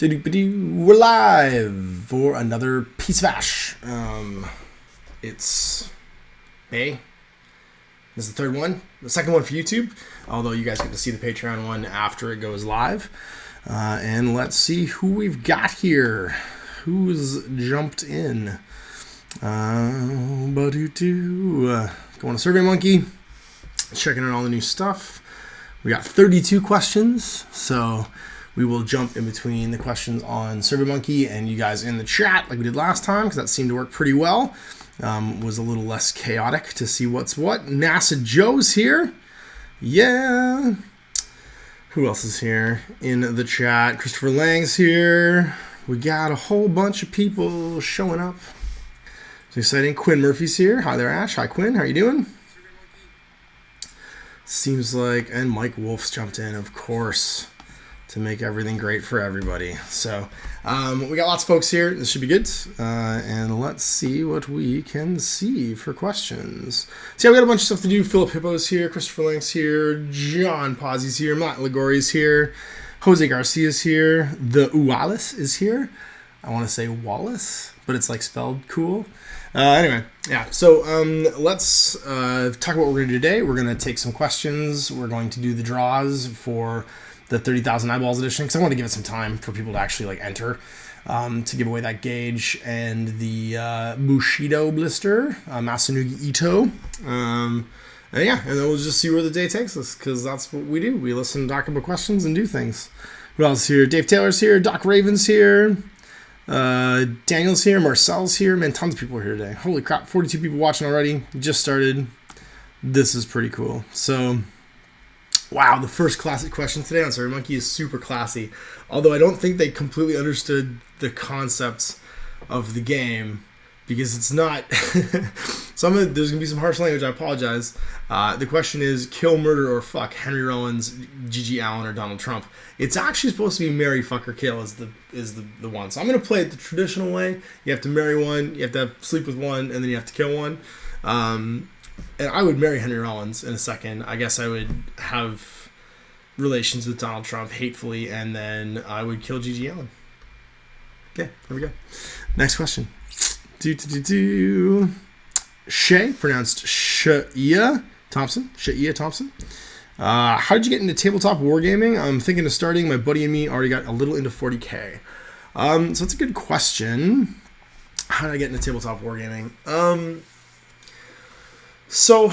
We're live for another piece of ash. It's May. This is the third one. The second one for YouTube, although you guys get to see the Patreon one after it goes live. And let's see who we've got here. Who's jumped in? Going to SurveyMonkey, checking out all the new stuff. We got 32 questions, so we will jump in between the questions on SurveyMonkey and you guys in the chat like we did last time, because that seemed to work pretty well. Was a little less chaotic to see what's what. NASA Joe's here. Yeah. Who else is here in the chat? Christopher Lang's here. We got a whole bunch of people showing up. It's exciting. Quinn Murphy's here. Hi there, Ash. Hi, Quinn. How you doing? Seems like, and Mike Wolf's jumped in, of course, to make everything great for everybody. So we got lots of folks here. This should be good. And let's see what we can see for questions. So yeah, we got a bunch of stuff to do. Philip Hippo's here. Christopher Lank's here. John Pazzi's here. Matt Ligori's here. Jose Garcia's here. The Uwalis is here. I want to say Wallace, but it's like spelled cool. Anyway, yeah, so let's talk about what we're going to do today. We're going to take some questions. We're going to do the draws for the 30,000 Eyeballs edition, because I want to give it some time for people to actually like enter to give away that gauge, and the Bushido blister, Masanugi Ito. And yeah, and then we'll just see where the day takes us, because that's what we do. We listen to talk about questions and do things. Who else is here? Dave Taylor's here. Doc Raven's here. Daniel's here. Marcel's here. Man, tons of people are here today. Holy crap, 42 people watching already. Just started. This is pretty cool. So, wow, the first classic question today on SurveyMonkey is super classy. Although I don't think they completely understood the concepts of the game, because it's not... there's going to be some harsh language, I apologize. The question is, kill, murder, or fuck Henry Rollins, G.G. Allen, or Donald Trump. It's actually supposed to be marry, fuck, or kill is the one. So I'm going to play it the traditional way. You have to marry one, you have to sleep with one, and then you have to kill one. And I would marry Henry Rollins in a second. I guess I would have relations with Donald Trump hatefully, and then I would kill G.G. Allen. Okay, there we go. Next question. Shay, pronounced Shia Thompson. Shia Thompson. How did you get into tabletop wargaming? I'm thinking of starting. My buddy and me already got a little into 40K. So it's a good question. How did I get into tabletop wargaming? So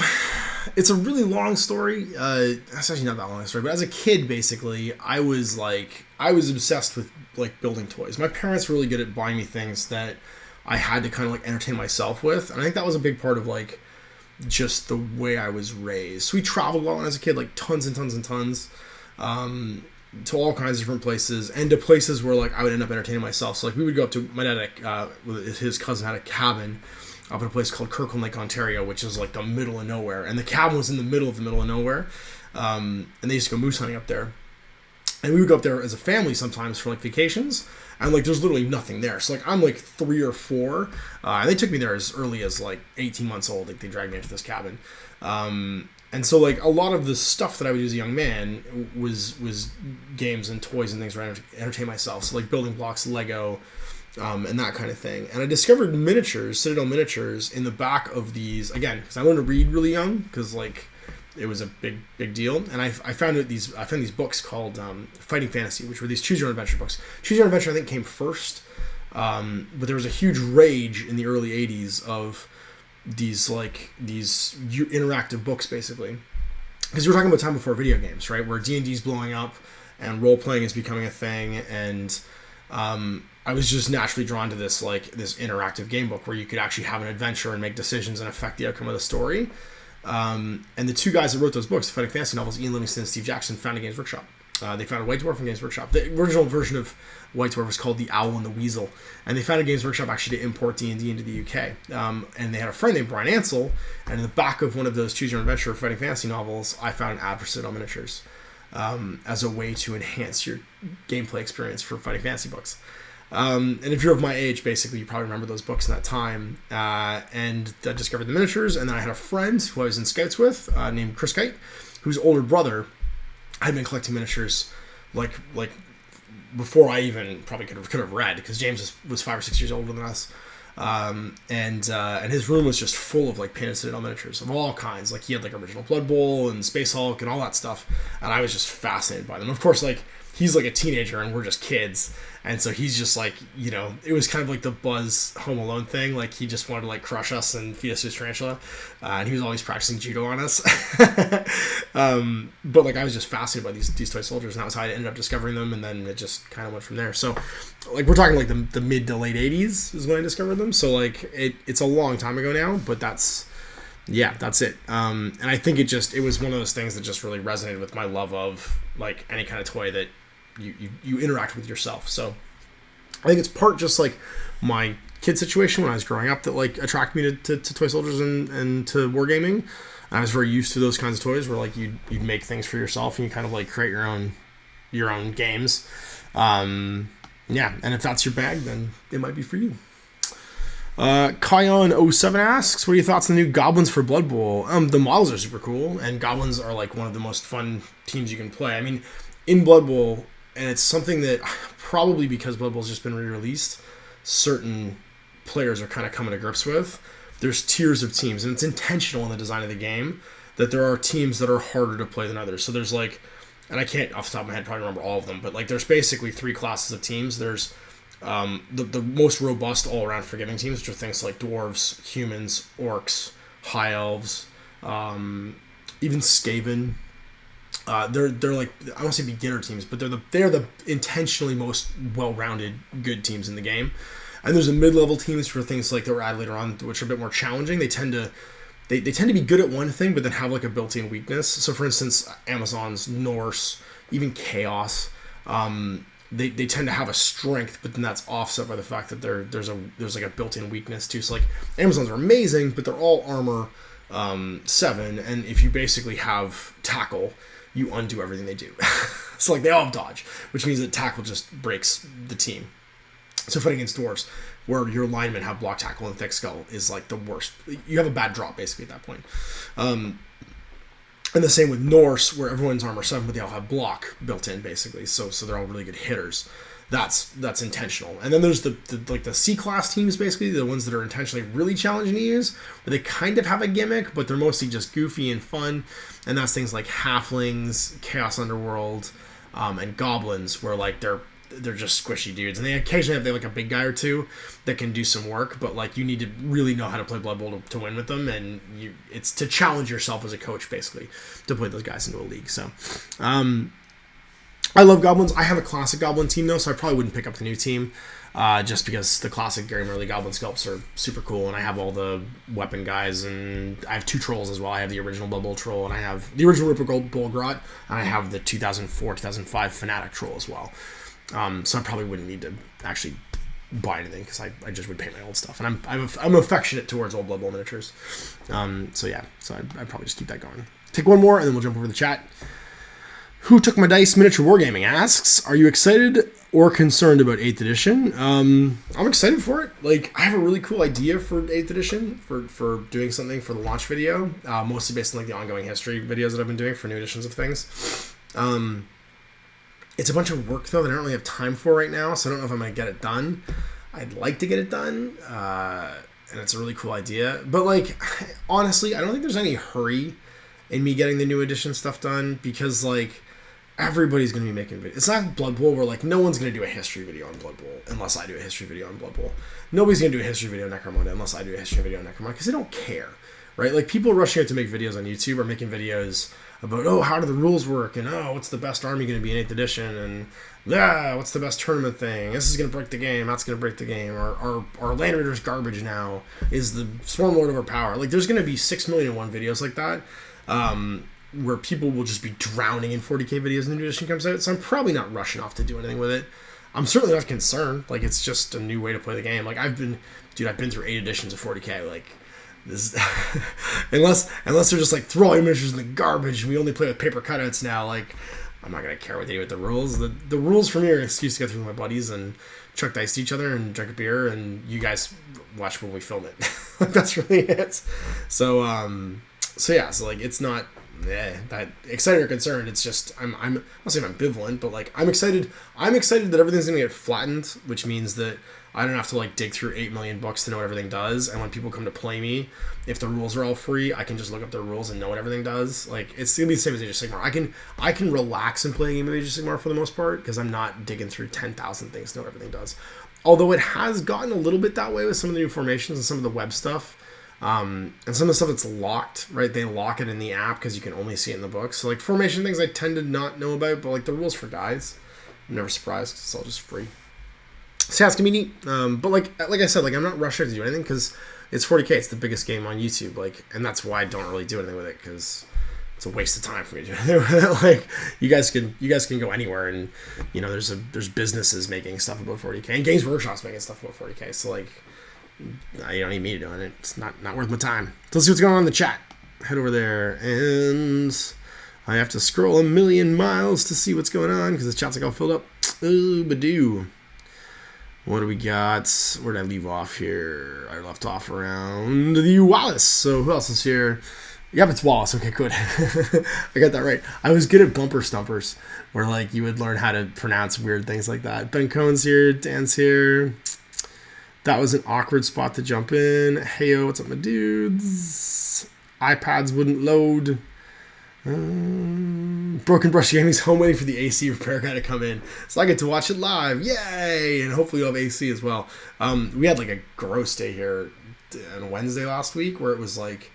it's a really long story. That's actually not that long a story, but as a kid, basically, I was obsessed with like building toys. My parents were really good at buying me things that I had to kind of like entertain myself with, and I think that was a big part of like just the way I was raised. So we traveled a lot when I was a kid, like tons and tons and tons, to all kinds of different places, and to places where like I would end up entertaining myself. So like we would go up to, my dad with his cousin had a cabin up in a place called Kirkland Lake, Ontario, which is like the middle of nowhere, and the cabin was in the middle of nowhere, and they used to go moose hunting up there, and we would go up there as a family sometimes for like vacations. And like, there's literally nothing there. So like, I'm like 3 or 4, and they took me there as early as like 18 months old. Like, they dragged me into this cabin, and so like a lot of the stuff that I would do as a young man was games and toys and things where I entertain myself. So like building blocks, Lego, and that kind of thing. And I discovered miniatures, Citadel miniatures, in the back of these, again, because I learned to read really young, because like it was a big deal, and I found these books called Fighting Fantasy, which were these choose your own adventure books. Choose your own adventure, I think, came first, but there was a huge rage in the early '80s of these interactive books, basically, because we're talking about time before video games, right? Where D&D's blowing up and role playing is becoming a thing, and I was just naturally drawn to this interactive game book where you could actually have an adventure and make decisions and affect the outcome of the story. And the two guys that wrote those books, the Fighting Fantasy novels, Ian Livingstone and Steve Jackson, founded Games Workshop. They founded White Dwarf and Games Workshop. The original version of White Dwarf was called The Owl and the Weasel, and they founded Games Workshop actually to import D&D into the UK. And they had a friend named Brian Ansell, and in the back of one of those Choose Your Own Adventure Fighting Fantasy novels, I found an ad for Citadel miniatures as a way to enhance your gameplay experience for Fighting Fantasy books. And if you're of my age, basically, you probably remember those books in that time. And I discovered the miniatures, and then I had a friend who I was in Scouts with, named Chris Kite, whose older brother had been collecting miniatures like before I even probably could have read, because James was 5 or 6 years older than us. And his room was just full of like painted Citadel miniatures of all kinds. Like he had like original Blood Bowl and Space Hulk and all that stuff, and I was just fascinated by them. Of course, like he's like a teenager and we're just kids, and so he's just like, you know, it was kind of like the Buzz Home Alone thing. Like he just wanted to like crush us and feed us his tarantula, and he was always practicing judo on us. But like I was just fascinated by these toy soldiers, and that was how I ended up discovering them, and then it just kind of went from there. So like we're talking like the mid to late 80s is when I discovered them. So like it's a long time ago now, but that's it. And I think it was one of those things that just really resonated with my love of like any kind of toy that you interact with yourself. So I think it's part just like my kid situation when I was growing up that like attracted me to toy soldiers and to wargaming. I was very used to those kinds of toys where like you'd make things for yourself and you kind of like create your own games. And if that's your bag, then it might be for you. Kion07 asks, what are your thoughts on the new Goblins for Blood Bowl? The models are super cool, and Goblins are like one of the most fun teams you can play. I mean, in Blood Bowl, and it's something that probably because Blood Bowl's just been re-released, certain players are kind of coming to grips with. There's tiers of teams, and it's intentional in the design of the game that there are teams that are harder to play than others. So there's like, and I can't off the top of my head probably remember all of them, but like there's basically 3 classes of teams. There's the most robust all-around forgiving teams, which are things like dwarves, humans, orcs, high elves, even Skaven. They're like, I don't want to say beginner teams, but they're the intentionally most well-rounded good teams in the game. And there's the mid-level teams for things like that were added later on, which are a bit more challenging. They tend to be good at one thing, but then have like a built-in weakness. So for instance, Amazons, Norse, even Chaos, they tend to have a strength, but then that's offset by the fact that there's like a built-in weakness too. So like Amazons are amazing, but they're all armor 7, and if you basically have tackle, you undo everything they do. So like they all have dodge, which means that tackle just breaks the team. So fighting against dwarves, where your linemen have block, tackle, and thick skull, is like the worst. You have a bad drop basically at that point. And the same with Norse, where everyone's armor 7, but they all have block built in basically. So they're all really good hitters. That's intentional. And then there's the C-class teams, basically, the ones that are intentionally really challenging to use, where they kind of have a gimmick, but they're mostly just goofy and fun. And that's things like Halflings, Chaos Underworld, and Goblins, where like they're just squishy dudes, and they occasionally have like a big guy or two that can do some work, but like you need to really know how to play Blood Bowl to win with them, and it's to challenge yourself as a coach basically to put those guys into a league. So I love Goblins. I have a classic Goblin team though, so I probably wouldn't pick up the new team just because the classic Gary Merley Goblin sculpts are super cool, and I have all the weapon guys, and I have 2 trolls as well. I have the original Blood Bowl troll, and I have the original Ripper Gold Bolgrot, and I have the 2004-2005 Fanatic troll as well. So I probably wouldn't need to actually buy anything because I just would paint my old stuff, and I'm affectionate towards old Blood Bowl miniatures. So I'd probably just keep that going. Take one more and then we'll jump over the chat. Who Took My Dice Miniature Wargaming asks, are you excited or concerned about 8th edition? I'm excited for it. Like, I have a really cool idea for 8th edition for doing something for the launch video, mostly based on like the ongoing history videos that I've been doing for new editions of things. It's a bunch of work, though, that I don't really have time for right now, so I don't know if I'm going to get it done. I'd like to get it done, and it's a really cool idea. But, like, honestly, I don't think there's any hurry in me getting the new edition stuff done, because, like, everybody's going to be making videos. It's not Blood Bowl where, like, no one's going to do a history video on Blood Bowl unless I do a history video on Blood Bowl. Nobody's going to do a history video on Necromunda unless I do a history video on Necromunda, because they don't care, right? Like, people rushing out to make videos on YouTube are making videos about, oh, how do the rules work, and oh, what's the best army going to be in 8th edition, and what's the best tournament thing, this is going to break the game, that's going to break the game, or our Land Raider's garbage now, is the Swarm Lord overpowered? Like, there's going to be 6 million and 1 videos like that, where people will just be drowning in 40k videos when the new edition comes out, so I'm probably not rushing off to do anything with it. I'm certainly not concerned. Like, it's just a new way to play the game. Like, I've been through 8 editions of 40k, like, this unless they're just like, throw all your miniatures in the garbage, we only play with paper cutouts now, like, I'm not gonna care what they do with the rules. The rules for me are an excuse to get through with my buddies and chuck dice to each other and drink a beer, and you guys watch when we film it. Like, that's really it. So like, it's not that excited or concerned. It's just I'm not saying I'm ambivalent, but like I'm excited. I'm excited that everything's gonna get flattened, which means that I don't have to like dig through 8 million books to know what everything does. And when people come to play me, if the rules are all free, I can just look up their rules and know what everything does. Like it's gonna be the same as Age of Sigmar. I can relax and play a game of Age of Sigmar for the most part because I'm not digging through 10,000 things to know what everything does. Although it has gotten a little bit that way with some of the new formations and some of the web stuff. And some of the stuff that's locked, right? They lock it in the app because you can only see it in the book. So like formation things I tend to not know about, but like the rules for guys, I'm never surprised because it's all just free. So yeah, it's gonna be neat. But like I said, like I'm not rushing to do anything because it's 40K. It's the biggest game on YouTube. Like, and that's why I don't really do anything with it because it's a waste of time for me to do anything with it. Like you guys can go anywhere, and you know there's businesses making stuff about 40K and Games Workshop's making stuff about 40K. So like. You don't need me to do it. It's not worth my time. So let's see what's going on in the chat. Head over there, and I have to scroll a million miles to see what's going on because the chat's like all filled up. Ooh, badoo. What do we got? Where did I leave off here? I left off around the Wallace. So who else is here? Yep, it's Wallace. Okay, good. I got that right. I was good at bumper stumpers, where like you would learn how to pronounce weird things like that. Ben Cohen's here. Dan's here. That was an awkward spot to jump in. Heyo, what's up, my dudes? iPads wouldn't load. Broken Brush Gaming's home waiting for the AC repair guy to come in. So I get to watch it live. Yay! And hopefully you'll have AC as well. We had like a gross day here on Wednesday last week where it was like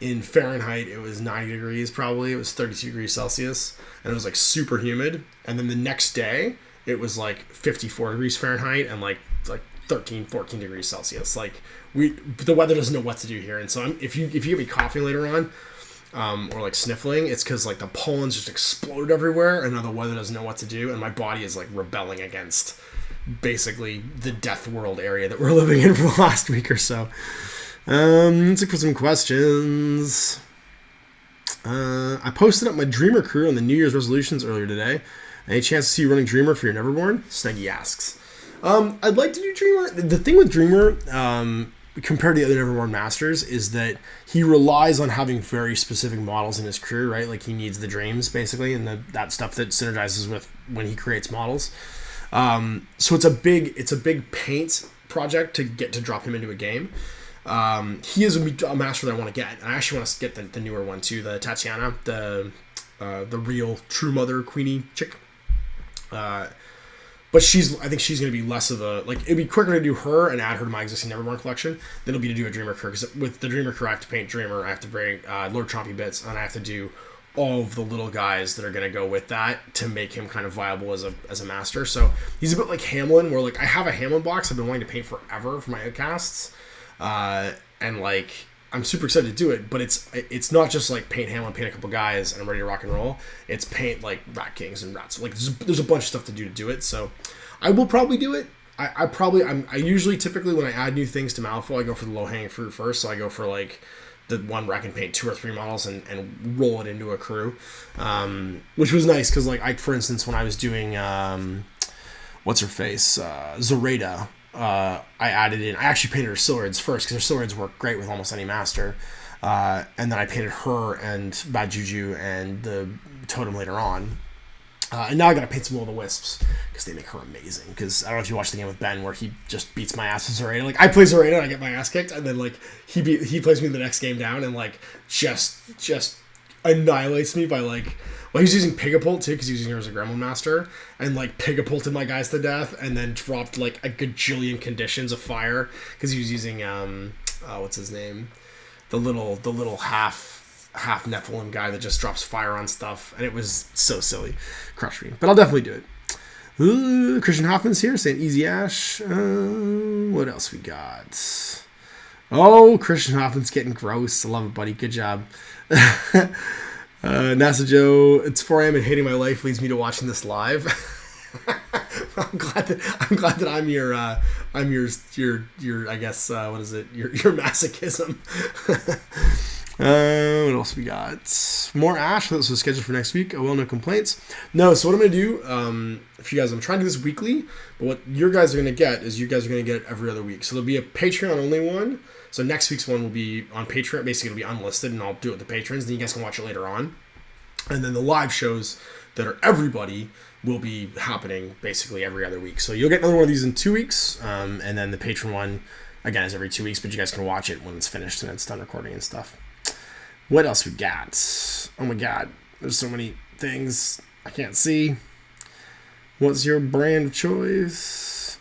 in Fahrenheit, it was 90 degrees probably. It was 32 degrees Celsius. And it was like super humid. And then the next day, it was like 54 degrees Fahrenheit and like 13, 14 degrees Celsius. Like the weather doesn't know what to do here. And so if you get me coughing later on, or like sniffling, it's because like the pollen's just exploded everywhere, and now the weather doesn't know what to do, and my body is like rebelling against basically the death world area that we're living in for the last week or so. Let's look for some questions. I posted up my Dreamer crew on the New Year's resolutions earlier today. Any chance to see you running Dreamer for your Neverborn? Snuggy asks. I'd like to do Dreamer. The thing with Dreamer, compared to the other Neverborn Masters, is that he relies on having very specific models in his crew, right? Like he needs the dreams, basically, and that stuff that synergizes with when he creates models. So it's a big paint project to get to drop him into a game. He is a master that I want to get, and I actually want to get the newer one too, the Tatiana, the real true mother queenie chick. But I think she's going to be less of a, like, it'd be quicker to do her and add her to my existing Neverborn collection than it'll be to do a Dreamer crew. Because with the Dreamer crew, I have to paint Dreamer, I have to bring Lord Chompy Bits, and I have to do all of the little guys that are going to go with that to make him kind of viable as a master. So he's a bit like Hamlin, where, like, I have a Hamlin box I've been wanting to paint forever for my outcasts. And, like, I'm super excited to do it, but it's not just like paint Hamlin, paint a couple guys, and I'm ready to rock and roll. It's paint like Rat Kings and Rats. Like there's a bunch of stuff to do it. So I will probably do it. I usually typically when I add new things to Malifaux, I go for the low hanging fruit first. So I go for like the one where I can paint 2 or 3 models and roll it into a crew, which was nice because like for instance when I was doing what's her face Zoraida. I added in, I actually painted her Silurids first because her Silurids work great with almost any master. And then I painted her and Bad Juju and the Totem later on. And now I gotta paint some Will-O-the-Wisps because they make her amazing. Because I don't know if you watched the game with Ben where he just beats my ass with Zoraida. Like I play Zoraida and I get my ass kicked, and then like he plays me the next game down and like just annihilates me by like. Well, he was using Pigapult too because he was using her as a Gremlin Master, and like Pigapulted my guys to death, and then dropped like a gajillion conditions of fire because he was using what's his name, the little half Nephilim guy that just drops fire on stuff, and it was so silly, crushed me. But I'll definitely do it. Ooh, Christian Hoffman's here saying Easy Ash. What else we got? Oh, Christian Hoffman's getting gross. I love it, buddy. Good job. NASA Joe, it's 4 a.m. and hating my life leads me to watching this live. I'm glad that I'm your I guess what is it, your masochism. What else we got? More Ash. This was scheduled for next week. Oh well, no complaints. No. So what I'm gonna do, for you guys, I'm trying to do this weekly. But what your guys are gonna get is you guys are gonna get it every other week. So there'll be a Patreon only one. So next week's one will be on Patreon. Basically, it'll be unlisted, and I'll do it with the patrons. Then you guys can watch it later on. And then the live shows that are everybody will be happening basically every other week. So you'll get another one of these in 2 weeks. And then the Patreon one, again, is every 2 weeks, but you guys can watch it when it's finished and it's done recording and stuff. What else we got? Oh my God. There's so many things I can't see. What's your brand of choice?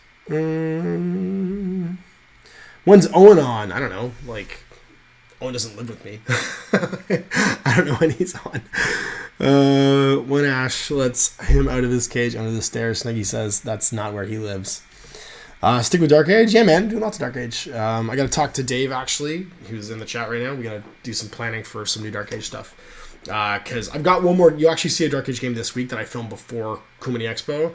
When's Owen on? I don't know. Like, Owen doesn't live with me. I don't know when he's on. When Ash lets him out of his cage under the stairs, Snuggy says that's not where he lives. Stick with Dark Age? Yeah, man. Doing lots of Dark Age. I got to talk to Dave, actually, who's in the chat right now. We got to do some planning for some new Dark Age stuff. Because I've got one more. You'll actually see a Dark Age game this week that I filmed before Kumini Expo.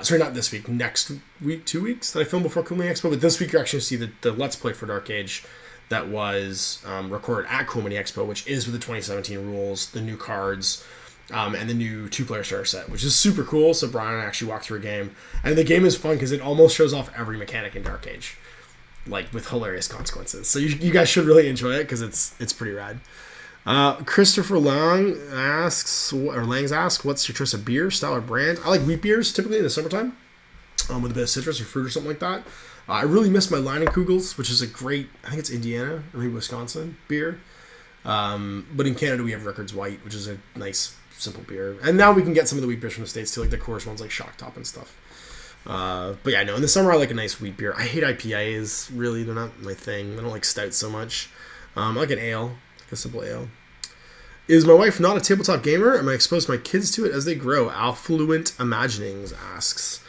Sorry, not this week. Next week, 2 weeks that I filmed before Kumini Expo. But this week you're actually going to see the Let's Play for Dark Age that was recorded at Kumini Expo, which is with the 2017 rules, the new cards, and the new 2-player starter set, which is super cool. So Brian and I actually walked through a game. And the game is fun because it almost shows off every mechanic in Dark Age, like with hilarious consequences. So you guys should really enjoy it because it's pretty rad. Christopher Lang asks, what's your choice of beer, style, or brand? I like wheat beers typically in the summertime, with a bit of citrus or fruit or something like that. I really miss my Leinenkugels, which is a great, I think it's Indiana or maybe Wisconsin beer. But in Canada we have Rickards White, which is a nice simple beer. And now we can get some of the wheat beers from the States too, like the Coors ones like Shock Top and stuff. But yeah, no, in the summer I like a nice wheat beer. I hate IPAs, really, they're not my thing. I don't like stouts so much. I like an ale. A simple ale. Is my wife not a tabletop gamer? Am I exposed my kids to it as they grow? Affluent Imaginings asks.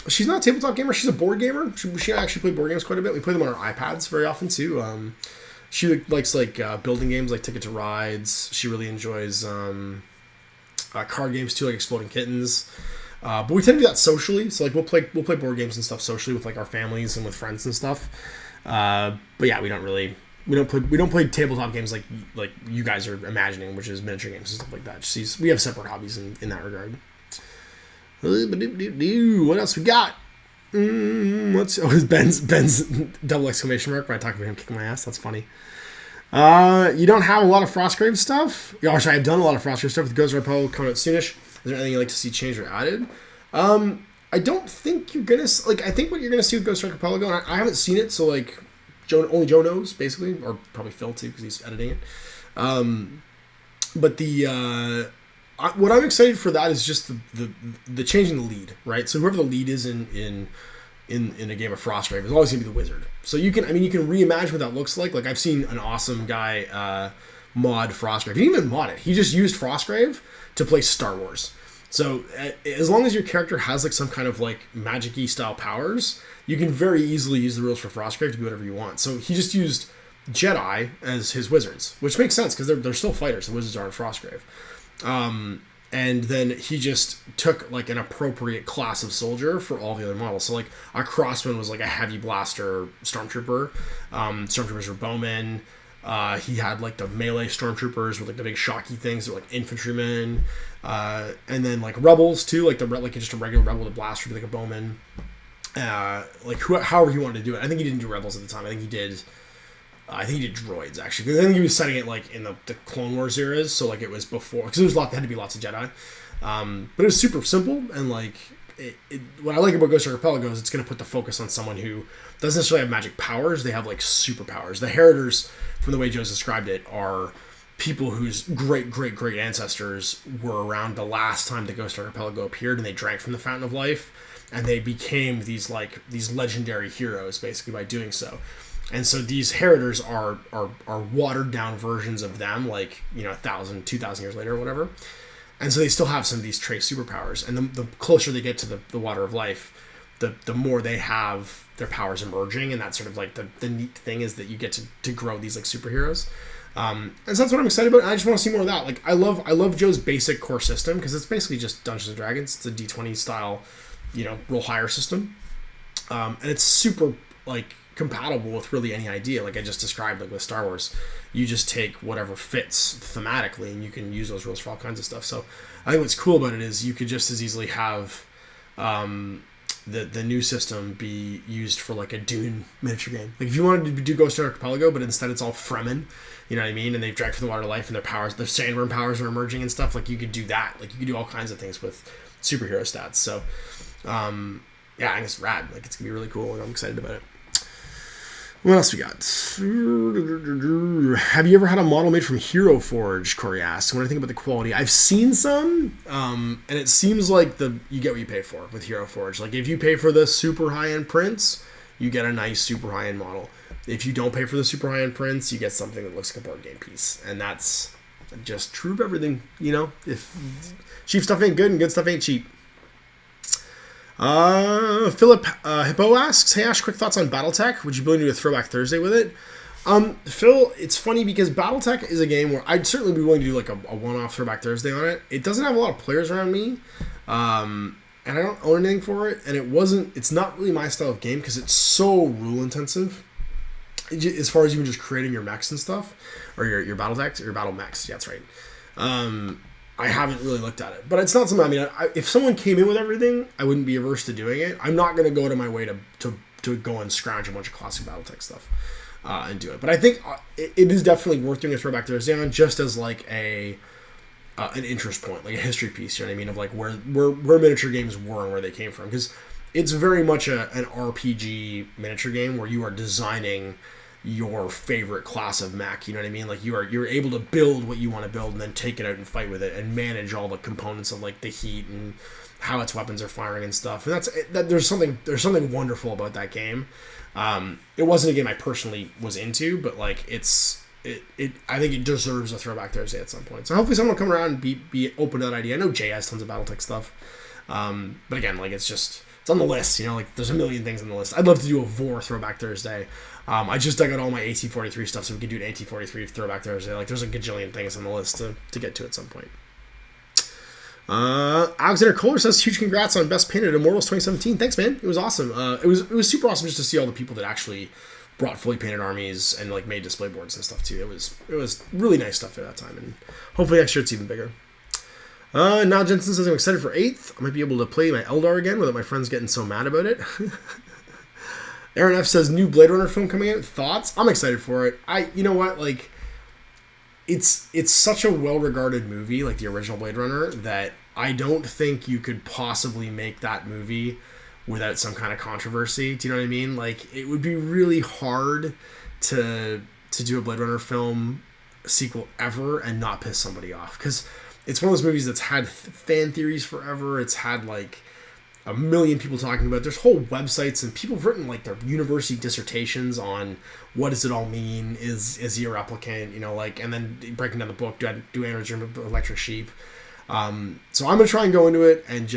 She's not a tabletop gamer. She's a board gamer. She actually played board games quite a bit. We play them on our iPads very often too. She likes building games like Ticket to Rides. She really enjoys card games too, like Exploding Kittens. But we tend to do that socially. So like we'll play board games and stuff socially with like our families and with friends and stuff. But yeah, we don't play tabletop games like you guys are imagining, which is miniature games and stuff like that. We have separate hobbies in that regard. What else we got? Ben's double exclamation mark when I talk about him kicking my ass. That's funny. You don't have a lot of Frostgrave stuff? Gosh, I have done a lot of Frostgrave stuff with Ghost Repel coming out soonish. Is there anything you'd like to see changed or added? I don't think you're gonna I think what you're gonna see with Ghost Archipelago, and I haven't seen it, so like only Joe knows basically, or probably Phil too because he's editing it. But what I'm excited for that is just the change in the lead, right? So whoever the lead is in a game of Frostgrave is always gonna be the wizard. So you can reimagine what that looks like. Like I've seen an awesome guy mod Frostgrave. He didn't even mod it. He just used Frostgrave to play Star Wars. So as long as your character has like some kind of like magic-y style powers, you can very easily use the rules for Frostgrave to do whatever you want. So he just used Jedi as his wizards, which makes sense because they're still fighters. The wizards are in Frostgrave. And then he just took like an appropriate class of soldier for all the other models. So like a crossman was like a heavy blaster stormtrooper. Stormtroopers were bowmen. He had like the melee stormtroopers with like the big shocky things that were like infantrymen. And then like rebels too, like just a regular rebel with a blaster would be like a bowman. However he wanted to do it. I think he didn't do rebels at the time. I think he did droids actually. Because I think he was setting it like in the Clone Wars eras, so like it was before. Because there had to be lots of Jedi. But it was super simple, and like what I like about Ghost Archipelago is it's going to put the focus on someone who doesn't necessarily have magic powers. They have like superpowers. The Heritors, from the way Joe's described it, are people whose great ancestors were around the last time the Ghost Archipelago appeared, and they drank from the Fountain of Life, and they became these legendary heroes basically by doing so. And so these Heritors are watered down versions of them, like 1,000, 2,000 years later or whatever. And so they still have some of these trace superpowers. And the closer they get to the Water of Life, the more they have their powers emerging. And that's sort of like the neat thing is that you get to grow these like superheroes. And so that's what I'm excited about. And I just want to see more of that. Like I love Joe's basic core system because it's basically just Dungeons and Dragons. It's a D20 style, roll higher system. And it's super like compatible with really any idea like I just described, like with Star Wars. You just take whatever fits thematically and you can use those rules for all kinds of stuff. So I think what's cool about it is you could just as easily have the new system be used for like a Dune miniature game. Like if you wanted to do Ghost Archipelago, but instead it's all Fremen, you know what I mean? And they've dragged from the water to life, and their powers, their sandworm powers are emerging and stuff. Like you could do that. Like you could do all kinds of things with superhero stats. So, yeah, I think it's rad. Like it's gonna be really cool, and I'm excited about it. What else we got? Have you ever had a model made from Hero Forge? Corey asks. When I think about the quality, I've seen some, and it seems like you get what you pay for with Hero Forge. Like if you pay for the super high-end prints, you get a nice super high-end model. If you don't pay for the super high-end prints, you get something that looks like a board game piece, and that's just true of everything. You know, if cheap stuff ain't good and good stuff ain't cheap. Philip Hippo asks, hey Ash, quick thoughts on BattleTech. Would you be willing to do a Throwback Thursday with it? Phil, it's funny because BattleTech is a game where I'd certainly be willing to do like a one-off Throwback Thursday on it. It doesn't have a lot of players around me, and I don't own anything for it, and it's not really my style of game because it's so rule intensive as far as even just creating your mechs and stuff, or your BattleTechs, or your battle mechs. Yeah, that's right. I haven't really looked at it, but it's not something. I mean, if someone came in with everything, I wouldn't be averse to doing it. I'm not going to go to my way to go and scrounge a bunch of classic BattleTech stuff and do it. But I think it is definitely worth doing a Throwback Thursday on, just as like an interest point, like a history piece. You know what I mean? Of like where miniature games were and where they came from, because it's very much an RPG miniature game where you are designing your favorite class of mech, you know what I mean? Like you're able to build what you want to build and then take it out and fight with it and manage all the components of like the heat and how its weapons are firing and stuff. And there's something wonderful about that game. It wasn't a game I personally was into, but like I think it deserves a Throwback Thursday at some point. So hopefully someone will come around and be open to that idea. I know Jay has tons of BattleTech stuff, but again, like it's on the list, you know, like there's a million things on the list. I'd love to do a Vor Throwback Thursday. I just dug out all my AT-43 stuff, so we could do an AT-43 Throwback Thursday. Like there's a gajillion things on the list to get to at some point. Alexander Kohler says, huge congrats on Best Painted Immortals 2017. Thanks, man. It was awesome. It was super awesome just to see all the people that actually brought fully painted armies and like made display boards and stuff too. It was really nice stuff at that time, and hopefully next year it's even bigger. Now Jensen says, I'm excited for 8th. I might be able to play my Eldar again without my friends getting so mad about it. Aaron F says, new Blade Runner film coming out. Thoughts? I'm excited for it. You know what, like, it's such a well-regarded movie, like the original Blade Runner, that I don't think you could possibly make that movie without some kind of controversy. Do you know what I mean? Like, it would be really hard to do a Blade Runner film sequel ever and not piss somebody off, because it's one of those movies that's had fan theories forever. It's had like a million people talking about it. There's whole websites and people have written like their university dissertations on what does it all mean? Is he a replicant? You know, like, and then breaking down the book, do androids electric sheep? So I'm gonna try and go into it and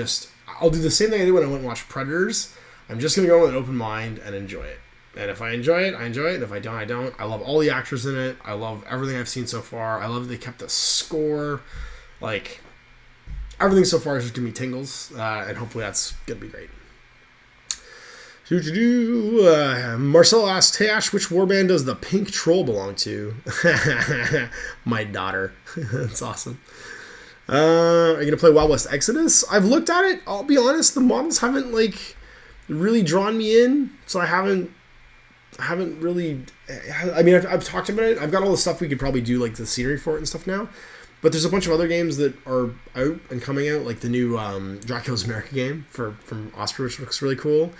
I'll do the same thing I did when I went and watched Predators. I'm just gonna go with an open mind and enjoy it. And if I enjoy it, I enjoy it. And if I don't, I don't. I love all the actors in it. I love everything I've seen so far. I love that they kept the score. Like, everything so far is just giving me tingles, and hopefully that's going to be great. Marcel asks, hey Ash, which warband does the pink troll belong to? My daughter. That's awesome. Are you going to play Wild West Exodus? I've looked at it. I'll be honest, the models haven't, like, really drawn me in, so I haven't really... I mean, I've talked about it. I've got all the stuff we could probably do, like, the scenery for it and stuff now. But there's a bunch of other games that are out and coming out, like the new Dracula's America game from Osprey, which looks really cool,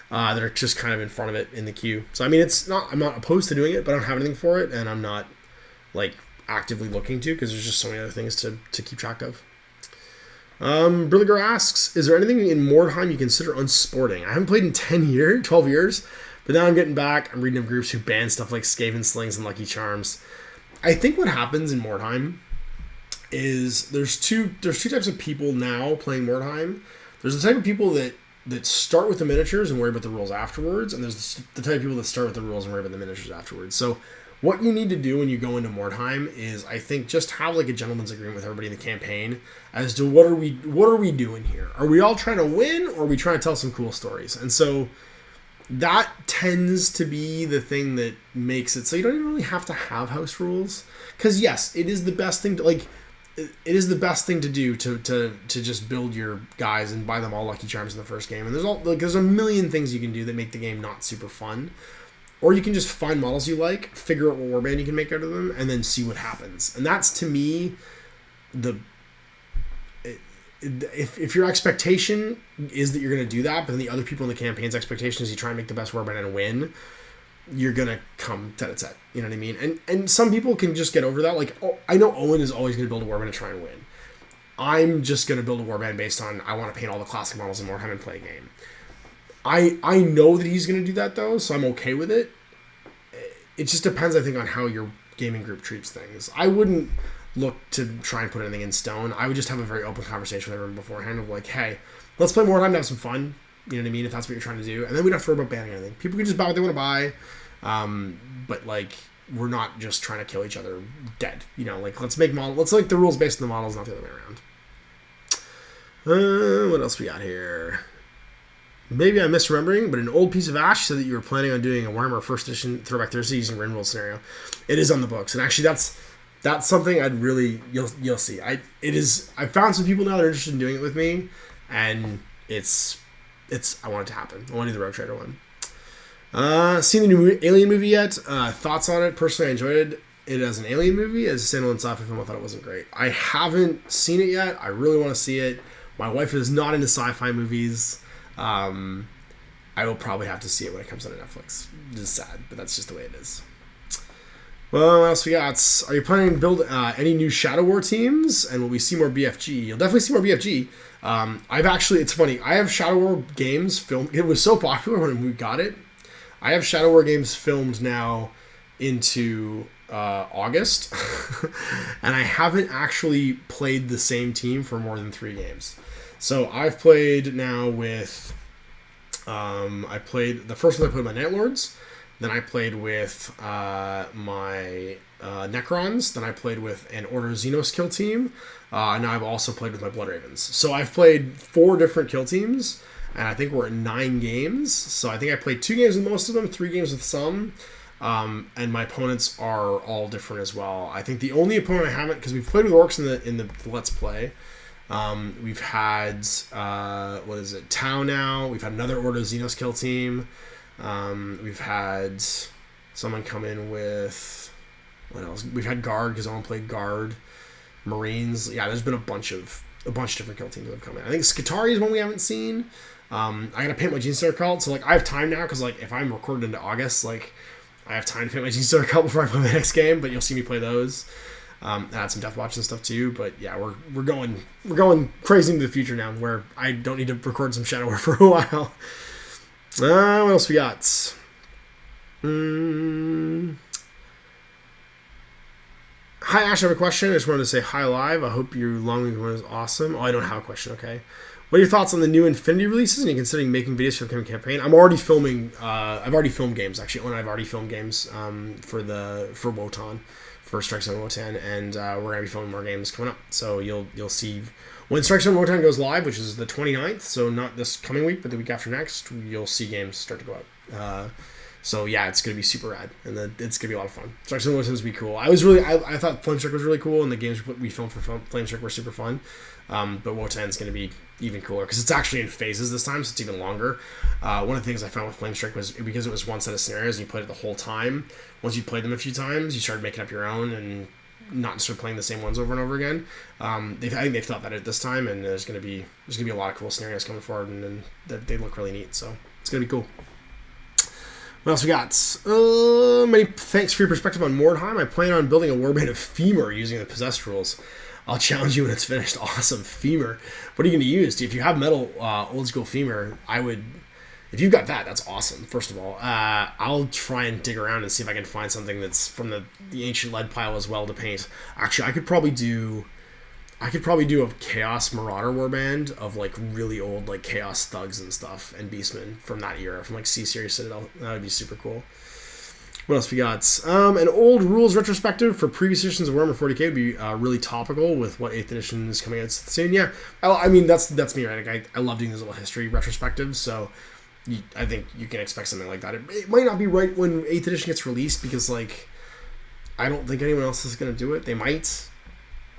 that are just kind of in front of it in the queue. So, I mean, I'm not opposed to doing it, but I don't have anything for it, and I'm not, like, actively looking to, because there's just so many other things to keep track of. Brilliger asks, is there anything in Mordheim you consider unsporting? I haven't played in 12 years, but now I'm getting back. I'm reading of groups who ban stuff like Skaven Slings and Lucky Charms. I think what happens in Mordheim is there's two types of people now playing Mordheim. There's the type of people that start with the miniatures and worry about the rules afterwards, and there's the type of people that start with the rules and worry about the miniatures afterwards. So what you need to do when you go into Mordheim is, I think, just have like a gentleman's agreement with everybody in the campaign as to what are we doing here? Are we all trying to win, or are we trying to tell some cool stories? And so that tends to be the thing that makes it so you don't even really have to have house rules. Because yes, it is the best thing to, like, it is the best thing to do to just build your guys and buy them all Lucky Charms in the first game. And there's a million things you can do that make the game not super fun. Or you can just find models you like, figure out what warband you can make out of them, and then see what happens. And that's, to me, if your expectation is that you're going to do that, but then the other people in the campaign's expectation is you try and make the best warband and win, you're going to come tete-a-tete. You know what I mean? And some people can just get over that. Like, I know Owen is always going to build a warband to try and win. I'm just going to build a warband based on I want to paint all the classic models in Warhammer and play a game. I know that he's going to do that, though, so I'm okay with it. It just depends, I think, on how your gaming group treats things. I wouldn't look to try and put anything in stone. I would just have a very open conversation with everyone beforehand of like, hey, let's play more time to have some fun. You know what I mean? If that's what you're trying to do. And then we don't have to worry about banning anything. People can just buy what they want to buy. But like, we're not just trying to kill each other dead. You know, like, let's make the rules based on the models, not the other way around. What else we got here? Maybe I'm misremembering, but an old piece of ash said that you were planning on doing a Warhammer First Edition Throwback Thursday using Rinworld scenario. It is on the books, and actually that's something I'd really you'll see. I found some people now that are interested in doing it with me, and it's I want it to happen. I want to do the Rogue Trader one. Seen the new Alien movie yet? Thoughts on it? Personally, I enjoyed it as an Alien movie. As a standalone sci-fi film, I thought it wasn't great. I haven't seen it yet. I really want to see it. My wife is not into sci-fi movies. I will probably have to see it when it comes out on Netflix. It's sad, but that's just the way it is. Well, what else we got? Are you planning to build any new Shadow War teams? And will we see more BFG? You'll definitely see more BFG. It's funny. I have Shadow War games filmed. It was so popular when we got it. I have Shadow War games filmed now into August. And I haven't actually played the same team for more than 3 games. So I've played now with, the first one I played with my Night Lords, then I played with my Necrons, then I played with an Order Xenos kill team, and now I've also played with my Blood Ravens. So I've played 4 different kill teams, and I think we're at 9 games. So I think I played 2 games with most of them, 3 games with some, and my opponents are all different as well. I think the only opponent I haven't, because we've played with Orcs in the Let's Play. We've had, Tau now. We've had another Ordo Xenos kill team. We've had someone come in with, what else? We've had Guard, because Owen played Guard. Marines. Yeah, there's been a bunch of different kill teams that have come in. I think Skitarii is one we haven't seen. I gotta paint my Genestealer cult, so like I have time now, because like if I'm recorded into August, like I have time to paint my Genestealer cult before I play the next game, but you'll see me play those. Add some Death Watch and stuff too, but yeah, we're going crazy into the future now, where I don't need to record some Shadow War for a while. What else we got? Hi Ash, I have a question. I just wanted to say hi live. I hope your long week one is awesome. Oh, I don't have a question. Okay. What are your thoughts on the new Infinity releases? And are you considering making videos for the coming campaign? I'm already filming. I've already filmed games actually. I've already filmed games for Wotan. For Strike Zone Wotan, and we're gonna be filming more games coming up. So you'll see when Strike Zone Wotan goes live, which is the 29th. So not this coming week, but the week after next, you'll see games start to go out. So yeah, it's gonna be super rad, and it's gonna be a lot of fun. Strike Zone Wotan is gonna be cool. I thought Flamestrike was really cool, and the games we filmed for Flamestrike were super fun. But Wotan's gonna be even cooler because it's actually in phases this time, so it's even longer. One of the things I found with Flamestrike was because it was one set of scenarios and you played it the whole time. Once you played them a few times, you started making up your own and not just playing the same ones over and over again. I think they've thought that at this time, and there's gonna be a lot of cool scenarios coming forward, and they look really neat. So it's gonna be cool. What else we got? Many thanks for your perspective on Mordheim. I plan on building a warband of Femur using the Possessed rules. I'll challenge you when it's finished. Awesome. Femur. What are you going to use? If you have metal old school Femur, if you've got that, that's awesome, first of all. I'll try and dig around and see if I can find something that's from the ancient lead pile as well to paint. Actually, I could probably do a Chaos Marauder warband of like really old like Chaos Thugs and stuff and Beastmen from that era, from like C-Series Citadel. That would be super cool. What else we got? An old rules retrospective for previous editions of Warhammer 40k would be really topical with what 8th edition is coming out soon. Yeah, I mean that's me, right? Like, I love doing those little history retrospectives, so I think you can expect something like that. It might not be right when 8th edition gets released because like I don't think anyone else is going to do it. They might.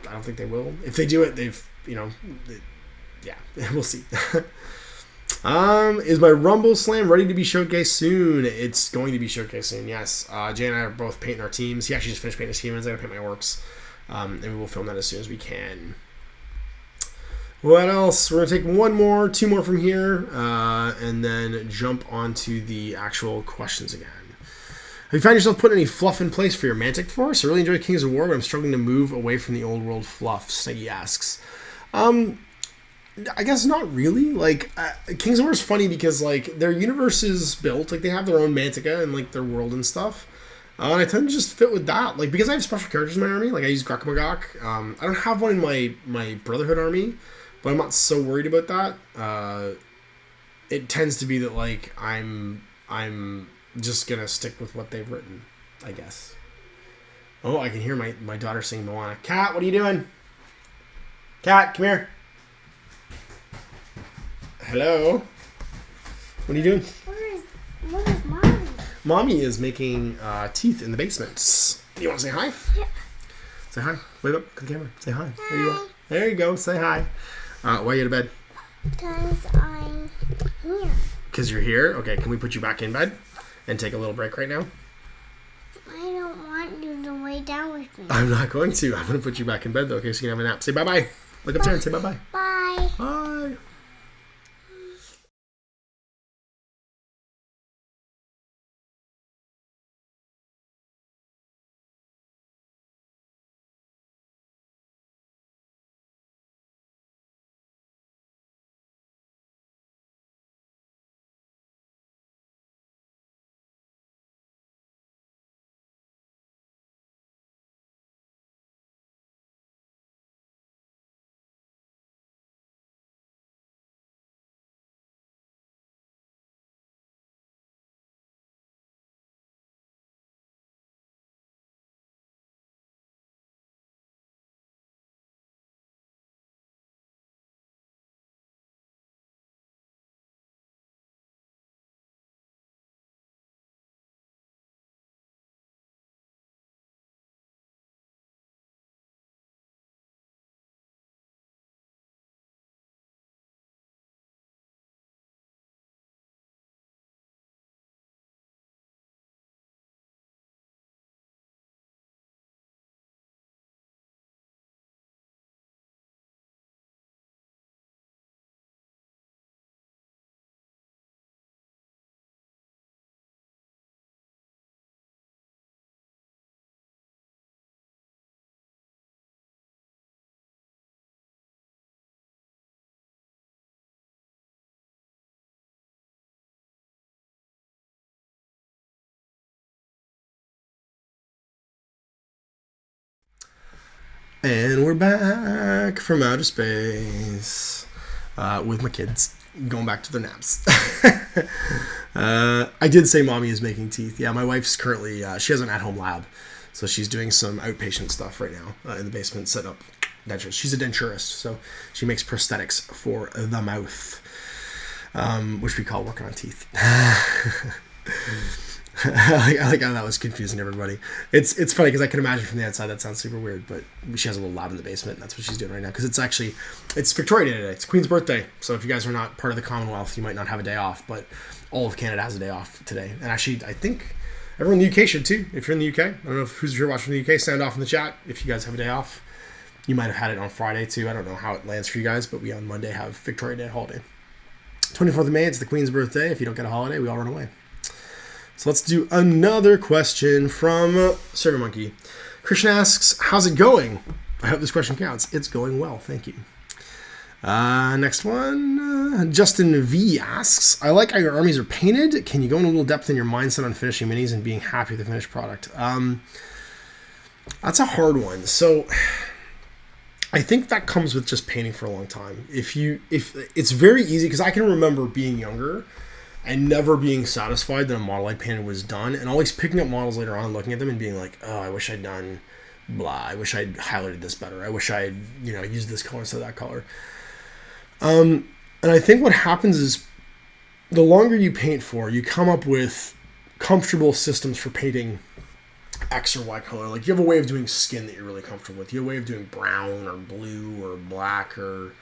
I don't think they will. If they do it, yeah, we'll see. Is my Rumble Slam ready to be showcased soon? It's going to be showcased soon, yes. Jay and I are both painting our teams. He actually just finished painting his team, and I'm going to paint my orcs. And we will film that as soon as we can. What else? We're going to take two more from here, and then jump onto the actual questions again. Have you found yourself putting any fluff in place for your Mantic Force? I really enjoy Kings of War, but I'm struggling to move away from the old world fluff, Snuggy asks. I guess not really. Like, Kings of War is funny because, like, their universe is built. Like, they have their own Mantica and, like, their world and stuff. And I tend to just fit with that. Like, because I have special characters in my army. Like, I use Grakmagok. I don't have one in my Brotherhood army, but I'm not so worried about that. It tends to be that, like, I'm just gonna stick with what they've written, I guess. Oh, I can hear my daughter singing Moana. Cat, what are you doing? Cat, come here. Hello. What are you doing? Where is Mommy? Mommy is making teeth in the basement. You want to say hi? Yeah. Say hi. Wave up to the camera. Say hi. There you go. There you go. Say hi. Why are you to bed? Because I'm here. Because you're here? Okay, can we put you back in bed and take a little break right now? I don't want you to lay down with me. I'm not going to. I'm going to put you back in bed, though, okay, so you can have a nap. Say bye-bye. Look up there and say bye-bye. Bye. Bye. And we're back from outer space with my kids going back to their naps. I did say Mommy is making teeth. Yeah, my wife's currently, she has an at-home lab, so she's doing some outpatient stuff right now in the basement, setting up dentures. She's a denturist, so she makes prosthetics for the mouth, which we call working on teeth. I like how that was confusing everybody. It's funny because I can imagine from the outside that sounds super weird, but she has a little lab in the basement, and that's what she's doing right now. Because it's Victoria Day today. It's Queen's birthday, so if you guys are not part of the Commonwealth, you might not have a day off, but all of Canada has a day off today. And actually, I think everyone in the UK should too. If you're in the UK, I don't know who's here watching from the UK. Sound off in the chat if you guys have a day off. You might have had it on Friday too. I don't know how it lands for you guys, but we on Monday have Victoria Day holiday. 24th of May, it's the Queen's birthday. If you don't get a holiday, we all run away. So let's do another question from Server Monkey. Christian asks, how's it going? I hope this question counts. It's going well, thank you. Next one. Justin V asks, I like how your armies are painted. Can you go in a little depth in your mindset on finishing minis and being happy with the finished product? That's a hard one. So I think that comes with just painting for a long time. If it's very easy, because I can remember being younger and never being satisfied that a model I painted was done, and always picking up models later on and looking at them and being like, oh, I wish I'd done blah. I wish I'd highlighted this better. I wish I'd, used this color instead of that color. And I think what happens is the longer you paint for, you come up with comfortable systems for painting X or Y color. Like, you have a way of doing skin that you're really comfortable with. You have a way of doing brown or blue or black or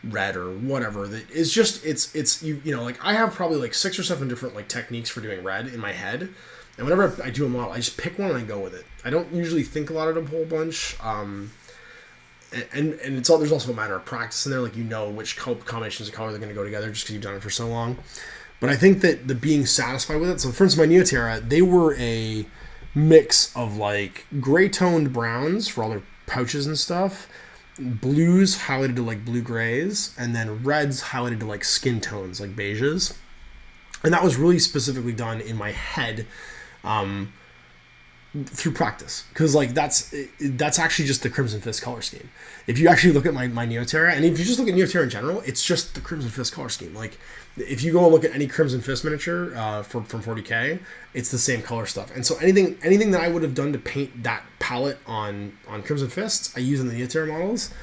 red or whatever. That is just, it's you know, like, I have probably like 6 or 7 different like techniques for doing red in my head. And whenever I do a model, I just pick one and I go with it. I don't usually think about it a whole bunch. And it's all, there's also a matter of practice in there. Like, you know which combinations of color they're going to go together just because you've done it for so long. But I think that the being satisfied with it. So, for instance, my Neoterra, they were a mix of like gray toned browns for all their pouches and stuff, blues highlighted to like blue grays, and then reds highlighted to like skin tones like beiges. And that was really specifically done in my head through practice, because like that's actually just the Crimson Fist color scheme. If you actually look at my Neoterra, and if you just look at Neoterra in general, it's just the Crimson Fist color scheme. Like, if you go and look at any Crimson Fist miniature from 40K, it's the same color stuff. And so anything that I would have done to paint that palette on Crimson Fists, I use in the Neoterra models,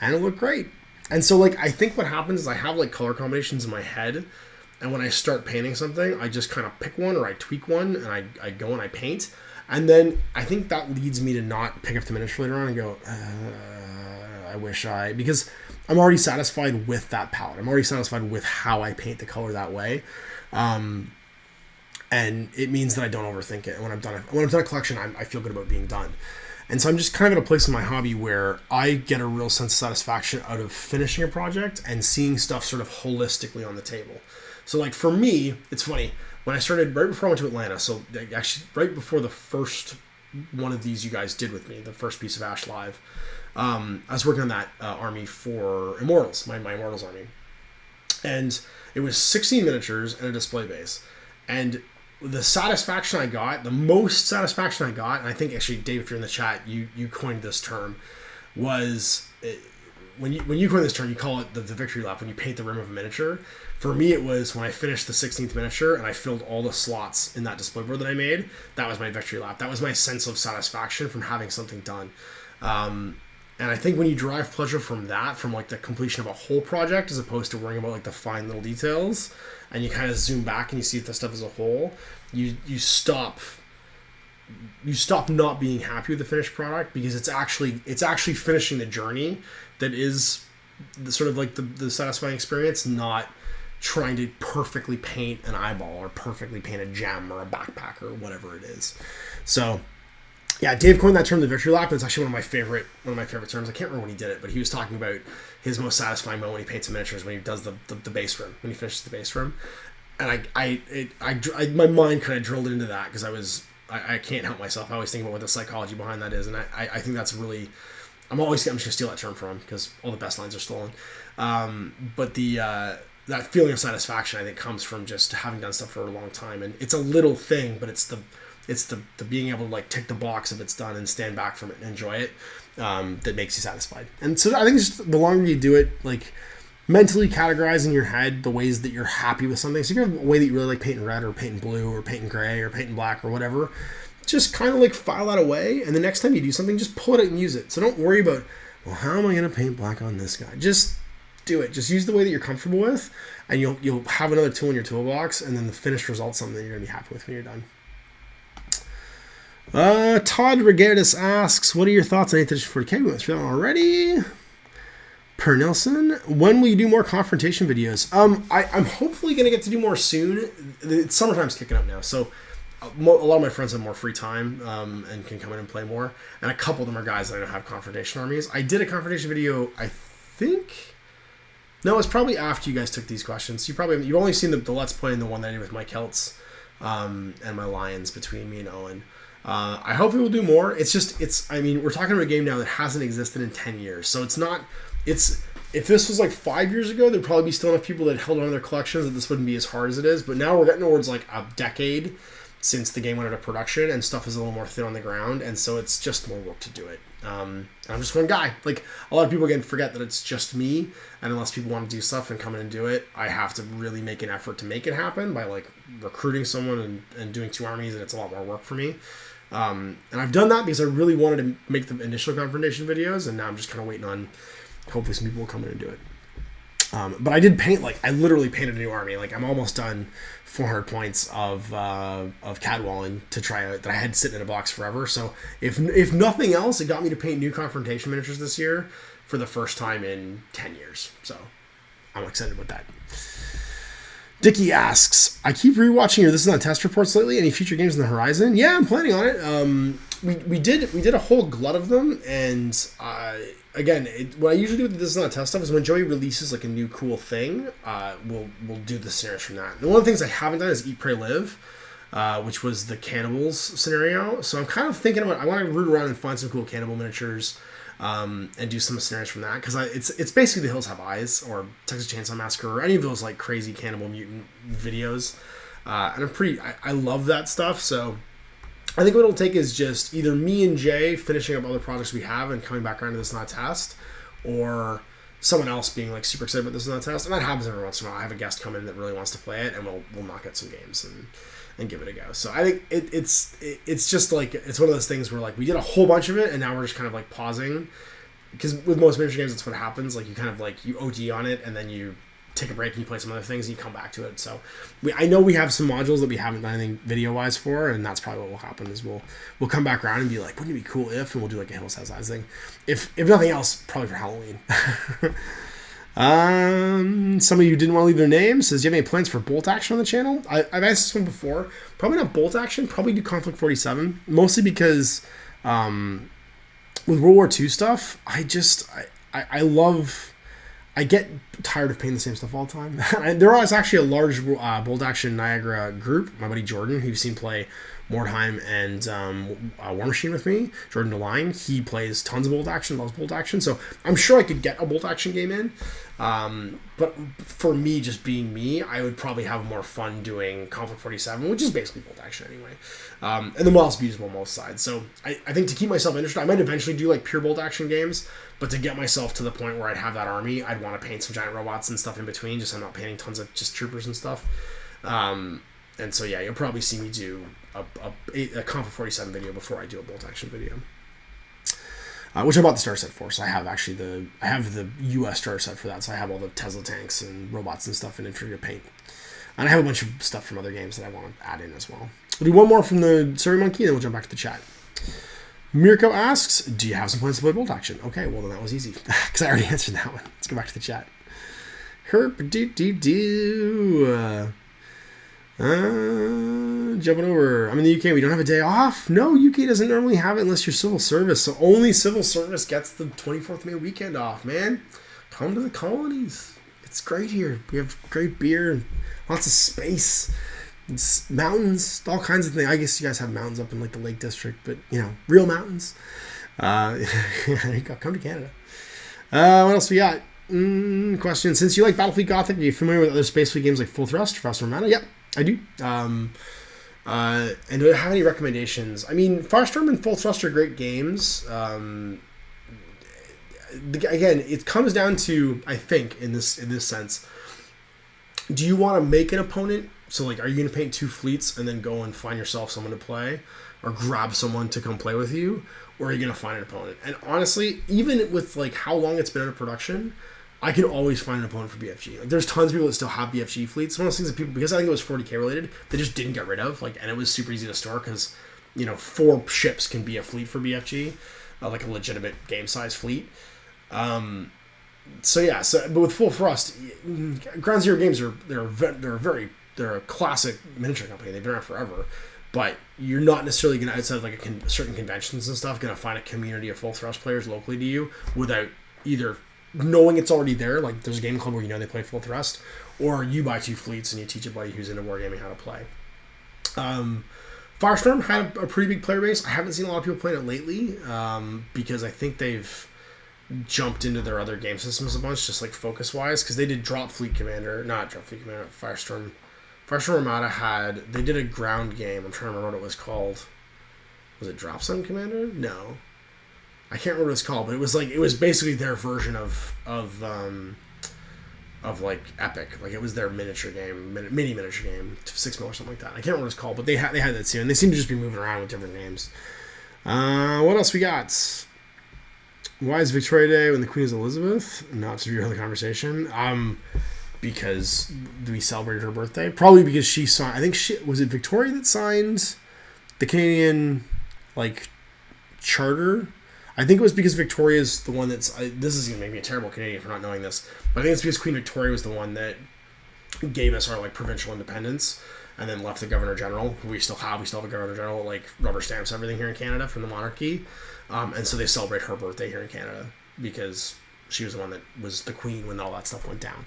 and it looked great. And so, like, I think what happens is I have like color combinations in my head, and when I start painting something, I just kind of pick one or I tweak one, and I go and I paint. And then I think that leads me to not pick up the miniature later on and go, because I'm already satisfied with that palette. I'm already satisfied with how I paint the color that way. And it means that I don't overthink it. And when I've done a collection, I feel good about being done. And so I'm just kind of at a place in my hobby where I get a real sense of satisfaction out of finishing a project and seeing stuff sort of holistically on the table. So, like, for me, it's funny. When I started, right before I went to Atlanta, so actually right before the first one of these you guys did with me, the first piece of Ash Live, I was working on that army for Immortals, my Immortals army. And it was 16 miniatures and a display base. And the satisfaction I got, the most satisfaction I got, and I think actually, Dave, if you're in the chat, you coined this term, was... When you coin this term, you call it the victory lap when you paint the rim of a miniature. For me, it was when I finished the 16th miniature and I filled all the slots in that display board that I made. That was my victory lap. That was my sense of satisfaction from having something done. And I think when you derive pleasure from that, from like the completion of a whole project, as opposed to worrying about like the fine little details, and you kind of zoom back and you see the stuff as a whole, you stop not being happy with the finished product, because it's actually finishing the journey that is the sort of like the satisfying experience, not trying to perfectly paint an eyeball or perfectly paint a gem or a backpack or whatever it is. So yeah, Dave coined that term, the victory lap, and it's actually one of my favorite terms. I can't remember when he did it, but he was talking about his most satisfying moment when he paints a miniature is when he does the base rim, when he finishes the base rim. And my mind kind of drilled into that, because I can't help myself. I always think about what the psychology behind that is, and I think that's really... I'm just going to steal that term from him, because all the best lines are stolen. But that feeling of satisfaction, I think, comes from just having done stuff for a long time. And it's a little thing, but it's the being able to like tick the box if it's done and stand back from it and enjoy it, that makes you satisfied. And so I think it's just the longer you do it, like mentally categorize in your head the ways that you're happy with something. So if you have a way that you really like painting red or painting blue or painting gray or painting black or whatever, just kind of like file that away, and the next time you do something, just pull it out and use it. So don't worry about, well, how am I going to paint black on this guy? Just do it. Just use the way that you're comfortable with, and you'll have another tool in your toolbox, and then the finished result's something that you're going to be happy with when you're done. Todd Regardus asks, what are your thoughts on 8th edition 40K? We went through that one already. Per Nelson, when will you do more confrontation videos? I'm hopefully going to get to do more soon. It's summertime's kicking up now, so a lot of my friends have more free time and can come in and play more. And a couple of them are guys that I know have confrontation armies. I did a confrontation video, I think... No, it's probably after you guys took these questions. You've only seen the Let's Play and the one that I did with Mike Heltz and my Lions between me and Owen. I hope we will do more. We're talking about a game now that hasn't existed in 10 years. So if this was like 5 years ago, there'd probably be still enough people that held on to their collections that this wouldn't be as hard as it is. But now we're getting towards like a decade since the game went into production, and stuff is a little more thin on the ground, and so it's just more work to do it. I'm just one guy. Like, a lot of people, again, forget that it's just me, and unless people want to do stuff and come in and do it, I have to really make an effort to make it happen by, like, recruiting someone and doing 2 armies, and it's a lot more work for me. And I've done that because I really wanted to make the initial confrontation videos, and now I'm just kind of waiting on, hopefully some people will come in and do it. But I did paint, like, I literally painted a new army. Like, I'm almost done 400 points of Cadwallon to try out that I had sitting in a box forever. So if nothing else, it got me to paint new confrontation miniatures this year for the first time in 10 years. So I'm excited about that. Dickie asks, I keep rewatching your This Is Not Test reports lately. Any future games on the horizon? Yeah, I'm planning on it. We did a whole glut of them, and again, what I usually do with This Is Not Test stuff is when Joey releases like a new cool thing, we'll do the scenarios from that. And one of the things I haven't done is Eat, Pray, Live, which was the cannibals scenario. So I'm kind of thinking about, I want to root around and find some cool cannibal miniatures. And do some scenarios from that, because it's basically The Hills Have Eyes or Texas Chainsaw Massacre or any of those like crazy cannibal mutant videos, and I love that stuff. So I think what it'll take is just either me and Jay finishing up other projects we have and coming back around to This Is Not Test, or someone else being like super excited about This Is Not Test. And that happens every once in a while. I have a guest come in that really wants to play it, and we'll knock out some games and give it a go. So I think it's just like, it's one of those things where like we did a whole bunch of it and now we're just kind of like pausing, because with most miniature games that's what happens. Like you kind of like you OD on it and then you take a break and you play some other things and you come back to it. So I know we have some modules that we haven't done anything video wise for, and that's probably what will happen is we'll come back around and be like, wouldn't it be cool if, and we'll do like a Hills Has Eyes thing, if nothing else, probably for Halloween. Somebody who didn't want to leave their name says, do you have any plans for bolt action on the channel? I've asked this one before. Probably not bolt action, probably do Conflict 47, mostly because with World War II stuff, I get tired of painting the same stuff all the time. There was actually a large bolt action Niagara group, my buddy Jordan, who you've seen play Mordheim and War Machine with me, Jordan DeLine. He plays tons of bolt action, loves bolt action, so I'm sure I could get a bolt action game in. But for me, just being me, I would probably have more fun doing Conflict 47, which is basically bolt action anyway. And then what else be usable on most sides. So I think to keep myself interested, I might eventually do like pure bolt action games, but to get myself to the point where I'd have that army, I'd want to paint some giant robots and stuff in between, just so I'm not painting tons of just troopers and stuff. And so yeah, you'll probably see me do a Conflict 47 video before I do a bolt action video. Which I bought the starter set for, so I have the US starter set for that, so I have all the Tesla tanks and robots and stuff in infantry to paint. And I have a bunch of stuff from other games that I want to add in as well. We'll do one more from the Surrey Monkey, then we'll jump back to the chat. Mirko asks, do you have some plans to play bolt action? Okay, well then that was easy, because I already answered that one. Let's go back to the chat. Jumping over. I'm in the UK. We don't have a day off. No, UK doesn't normally have it unless you're civil service. So only civil service gets the 24th May weekend off, man. Come to the colonies. It's great here. We have great beer and lots of space. It's mountains, all kinds of things. I guess you guys have mountains up in like the Lake District, but real mountains. There you go. Come to Canada. What else we got? Question. Since you like Battlefleet Gothic, are you familiar with other Space Fleet games like Full Thrust, Frost Romana? Yep. I do. And do I have any recommendations? I mean, Firestorm and Full Thrust are great games. Again, it comes down to, I think, in this sense, do you want to make an opponent? So, like, are you going to paint two fleets and then go and find yourself someone to play, or grab someone to come play with you, or are you going to find an opponent? And honestly, even with like how long it's been out of production, I can always find an opponent for BFG. Like, there's tons of people that still have BFG fleets. One of those things that people, because I think it was 40k related, they just didn't get rid of. Like, and it was super easy to store because, 4 ships can be a fleet for BFG, like a legitimate game size fleet. But with Full Thrust, Ground Zero Games they're a classic miniature company. They've been around forever. But you're not necessarily going to, outside of like certain conventions and stuff, going to find a community of Full Thrust players locally to you without either knowing it's already there, like there's a game club where they play Full Thrust, or you buy 2 fleets and you teach a buddy who's into wargaming how to play. Firestorm had a pretty big player base. I haven't seen a lot of people playing it lately, because I think they've jumped into their other game systems a bunch, just like focus-wise, because they did Firestorm Armada they did a ground game. I'm trying to remember what it was called. Was it Drop Zone Commander? No. I can't remember what it's called, but it was basically their version of like Epic. Like, it was their miniature game, mini miniature game, 6 mil or something like that. I can't remember what it's called, but they had that soon. They seem to just be moving around with different names. What else we got? Why is Victoria Day when the Queen is Elizabeth? Not to be the conversation. Because we celebrated her birthday. Probably because she signed. I think was it Victoria that signed the Canadian charter. I think it was because Victoria's the one that's. This is gonna make me a terrible Canadian for not knowing this, but I think it's because Queen Victoria was the one that gave us our provincial independence, and then left the Governor General. We still have a Governor General, rubber stamps everything here in Canada from the monarchy, and so they celebrate her birthday here in Canada because she was the one that was the Queen when all that stuff went down.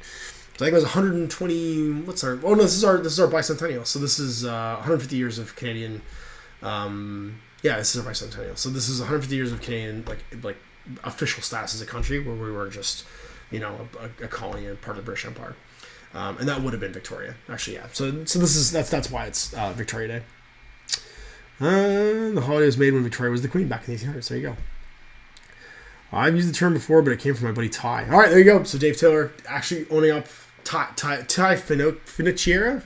So I think it was 120. What's our? Oh no, this is our bicentennial. So this is 150 years of Canadian. Yeah, this is our bicentennial. So this is 150 years of Canadian like official status as a country where we were just a colony and part of the British Empire. And that would have been Victoria, actually, yeah. So that's why it's Victoria Day. The holiday was made when Victoria was the Queen back in the 1800s. There you go. I've used the term before, but it came from my buddy Ty. All right, there you go. So Dave Taylor actually owning up Ty Finocchiaro.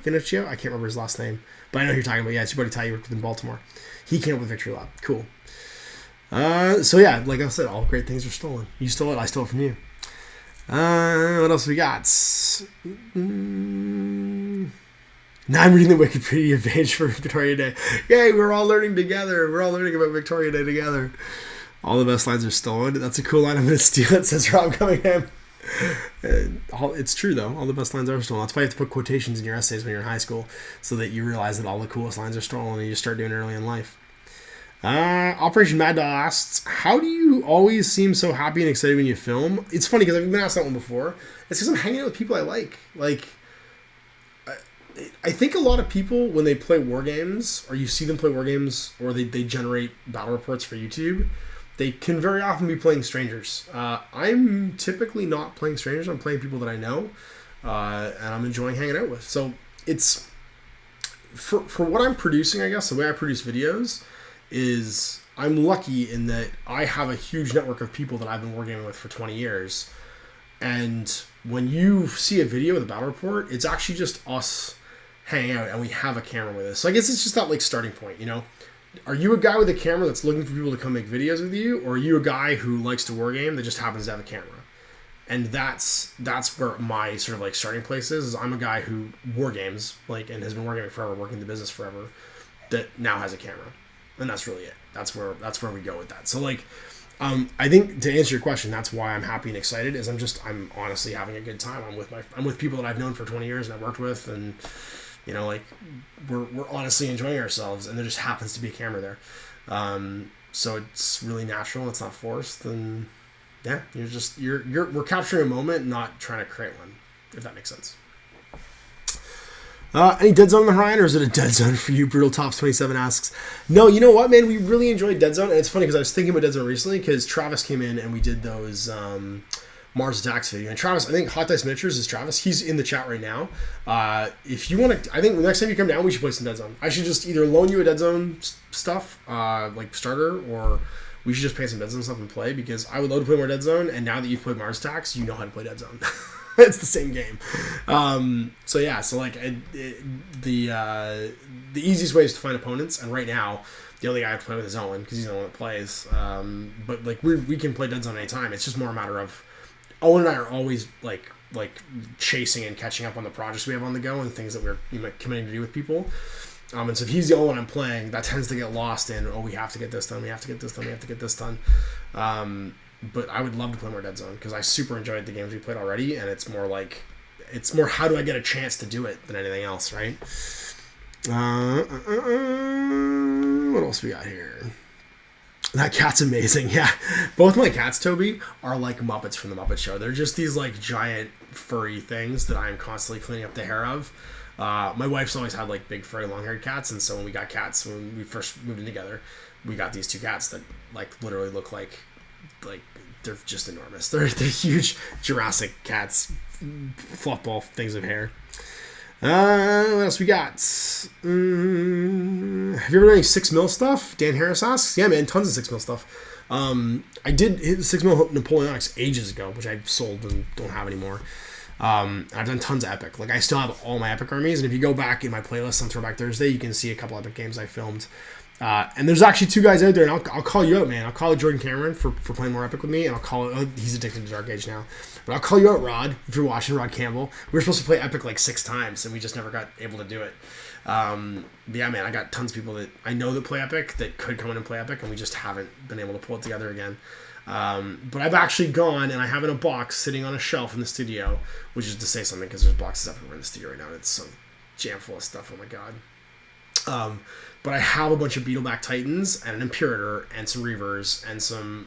I can't remember his last name, but I know who you're talking about. Yeah, it's your buddy Ty. You worked with in Baltimore. He came up with Victory Lap. Cool. So yeah, like I said, all great things are stolen. You stole it. I stole it from you. What else we got? Now I'm reading the Wikipedia page for Victoria Day. Yay, we're all learning together. We're all learning about Victoria Day together. All the best lines are stolen. That's a cool line. I'm going to steal it, says Rob Cunningham. It's true, though. All the best lines are stolen. That's why you have to put quotations in your essays when you're in high school so that you realize that all the coolest lines are stolen and you start doing it early in life. Operation Mad Dog asks, how do you always seem so happy and excited when you film? It's funny because I've been asked that one before. It's because I'm hanging out with people I like. I think a lot of people, when they play war games, or you see them play war games, or they generate battle reports for YouTube, they can very often be playing strangers. I'm typically not playing strangers. I'm playing people that I know, and I'm enjoying hanging out with. So it's for what I'm producing, I guess, the way I produce videos is I'm lucky in that I have a huge network of people that I've been wargaming with for 20 years. And when you see a video with a battle report, it's actually just us hanging out and we have a camera with us. So I guess it's just that starting point, Are you a guy with a camera that's looking for people to come make videos with you? Or are you a guy who likes to wargame that just happens to have a camera? And that's where my sort of starting place is I'm a guy who wargames, and has been wargaming forever, working in the business forever, that now has a camera. And that's really it. That's where we go with that. So I think to answer your question, that's why I'm happy and excited. Is I'm honestly having a good time. I'm with people that I've known for 20 years and I've worked with, and we're honestly enjoying ourselves. And there just happens to be a camera there, so it's really natural. It's not forced, and yeah, we're capturing a moment, not trying to create one. If that makes sense. Any Dead Zone on the Horizon, or is it a Dead Zone for you? Brutal Tops 27 asks. No, you know what, man? We really enjoyed Dead Zone, and it's funny because I was thinking about Dead Zone recently because Travis came in and we did those Mars Attacks video. And Travis, I think Hot Dice Miniatures is Travis. He's in the chat right now. If you want to, I think the next time you come down, we should play some Dead Zone. I should just either loan you a Dead Zone stuff, starter, or we should just play some Dead Zone stuff and play, because I would love to play more Dead Zone, and now that you've played Mars Attacks, you know how to play Dead Zone. It's the same game. The easiest way is to find opponents, and right now the only guy I play with is Owen because he's the one that plays. But we can play Dead Zone anytime. It's just more a matter of Owen and I are always chasing and catching up on the projects we have on the go and things that we're committing to do with people. And so if he's the only one I'm playing, that tends to get lost in, we have to get this done, we have to get this done, we have to get this done. But I would love to play more Dead Zone because I super enjoyed the games we played already, and it's more how do I get a chance to do it than anything else, right? What else we got here? That cat's amazing. Yeah, both my cats, Toby, are like Muppets from the Muppet Show. They're just these giant furry things that I'm constantly cleaning up the hair of. My wife's always had big furry long-haired cats, and so when we got cats, when we first moved in together, we got these two cats that literally look like they're just enormous. They're huge Jurassic cats, fluffball things of hair. What else we got? Have you ever done any 6mm stuff? Dan Harris asks. Yeah, man, tons of 6mm stuff. I did hit 6mm Napoleonics ages ago, which I sold and don't have anymore. I've done tons of Epic. I still have all my Epic armies, and if you go back in my playlist on Throwback Thursday, you can see a couple Epic games I filmed. And there's actually 2 guys out there, and I'll call you out, man. I'll call Jordan Cameron for playing more Epic with me, and I'll call he's addicted to Dark Age now. But I'll call you out, Rod, if you're watching, Rod Campbell. We were supposed to play Epic like 6 times, and we just never got able to do it. But yeah, man, I got tons of people that I know that play Epic that could come in and play Epic, and we just haven't been able to pull it together again. But I've actually gone, and I have in a box sitting on a shelf in the studio, which is to say something because there's boxes everywhere in the studio right now, and it's so jam full of stuff. Oh my god. But I have a bunch of Beetleback Titans and an Imperator and some Reavers and some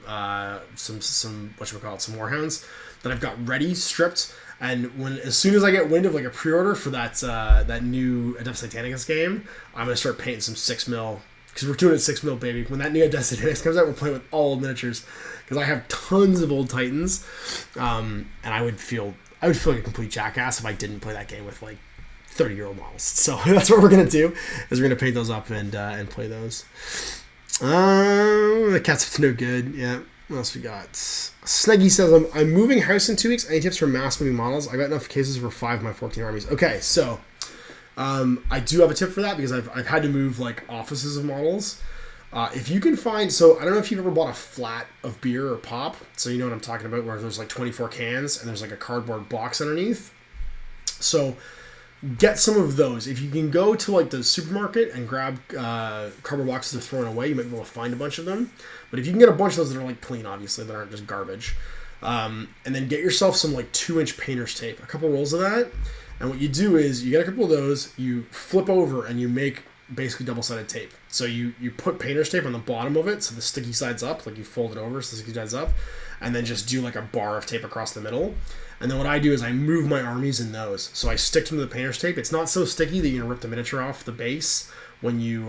some Warhounds that I've got ready, stripped. And as soon as I get wind of like a pre-order for that new Adeptus Titanicus game, I'm gonna start painting some 6mm because we're doing it 6mm, baby. When that new Adeptus Titanicus comes out, we're playing with all old miniatures because I have tons of old Titans, and I would feel like a complete jackass if I didn't play that game with like 30-year-old models. So that's what we're gonna do, is we're gonna paint those up and play those. The cat's no good. Yeah. What else we got? Sneggy says, I'm moving house in 2 weeks. Any tips for mass moving models? I got enough cases for 5 of my 14 armies. Okay, so I do have a tip for that because I've had to move like offices of models. If you can find, so I don't know if you've ever bought a flat of beer or pop, so you know what I'm talking about, where there's like 24 cans and there's like a cardboard box underneath. So get some of those. If you can go to like the supermarket and grab cardboard boxes to throw away, you might be able to find a bunch of them. But if you can get a bunch of those that are like clean, obviously, that aren't just garbage, and then get yourself some like 2-inch painter's tape, a couple rolls of that. And what you do is you get a couple of those, you flip over and you make basically double-sided tape. So you put painter's tape on the bottom of it, so the sticky side's up, like you fold it over so the sticky side's up, and then just do like a bar of tape across the middle. And then what I do is I move my armies in those. So I stick them to the painter's tape. It's not so sticky that you're going to rip the miniature off the base when you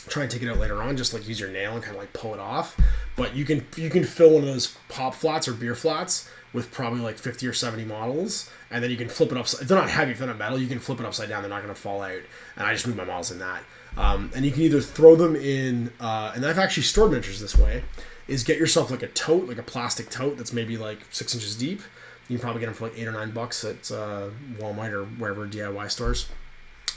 try and take it out later on. Just like use your nail and kind of like pull it off. But you can fill one of those pop flats or beer flats with probably like 50 or 70 models. And then you can flip it upside. If they're not heavy, if they're not metal, you can flip it upside down. They're not going to fall out. And I just move my models in that. And you can either throw them in, and I've actually stored miniatures this way, is get yourself like a tote, like a plastic tote that's maybe like 6 inches deep. You can probably get them for like $8 or $9 at Walmart or wherever DIY stores.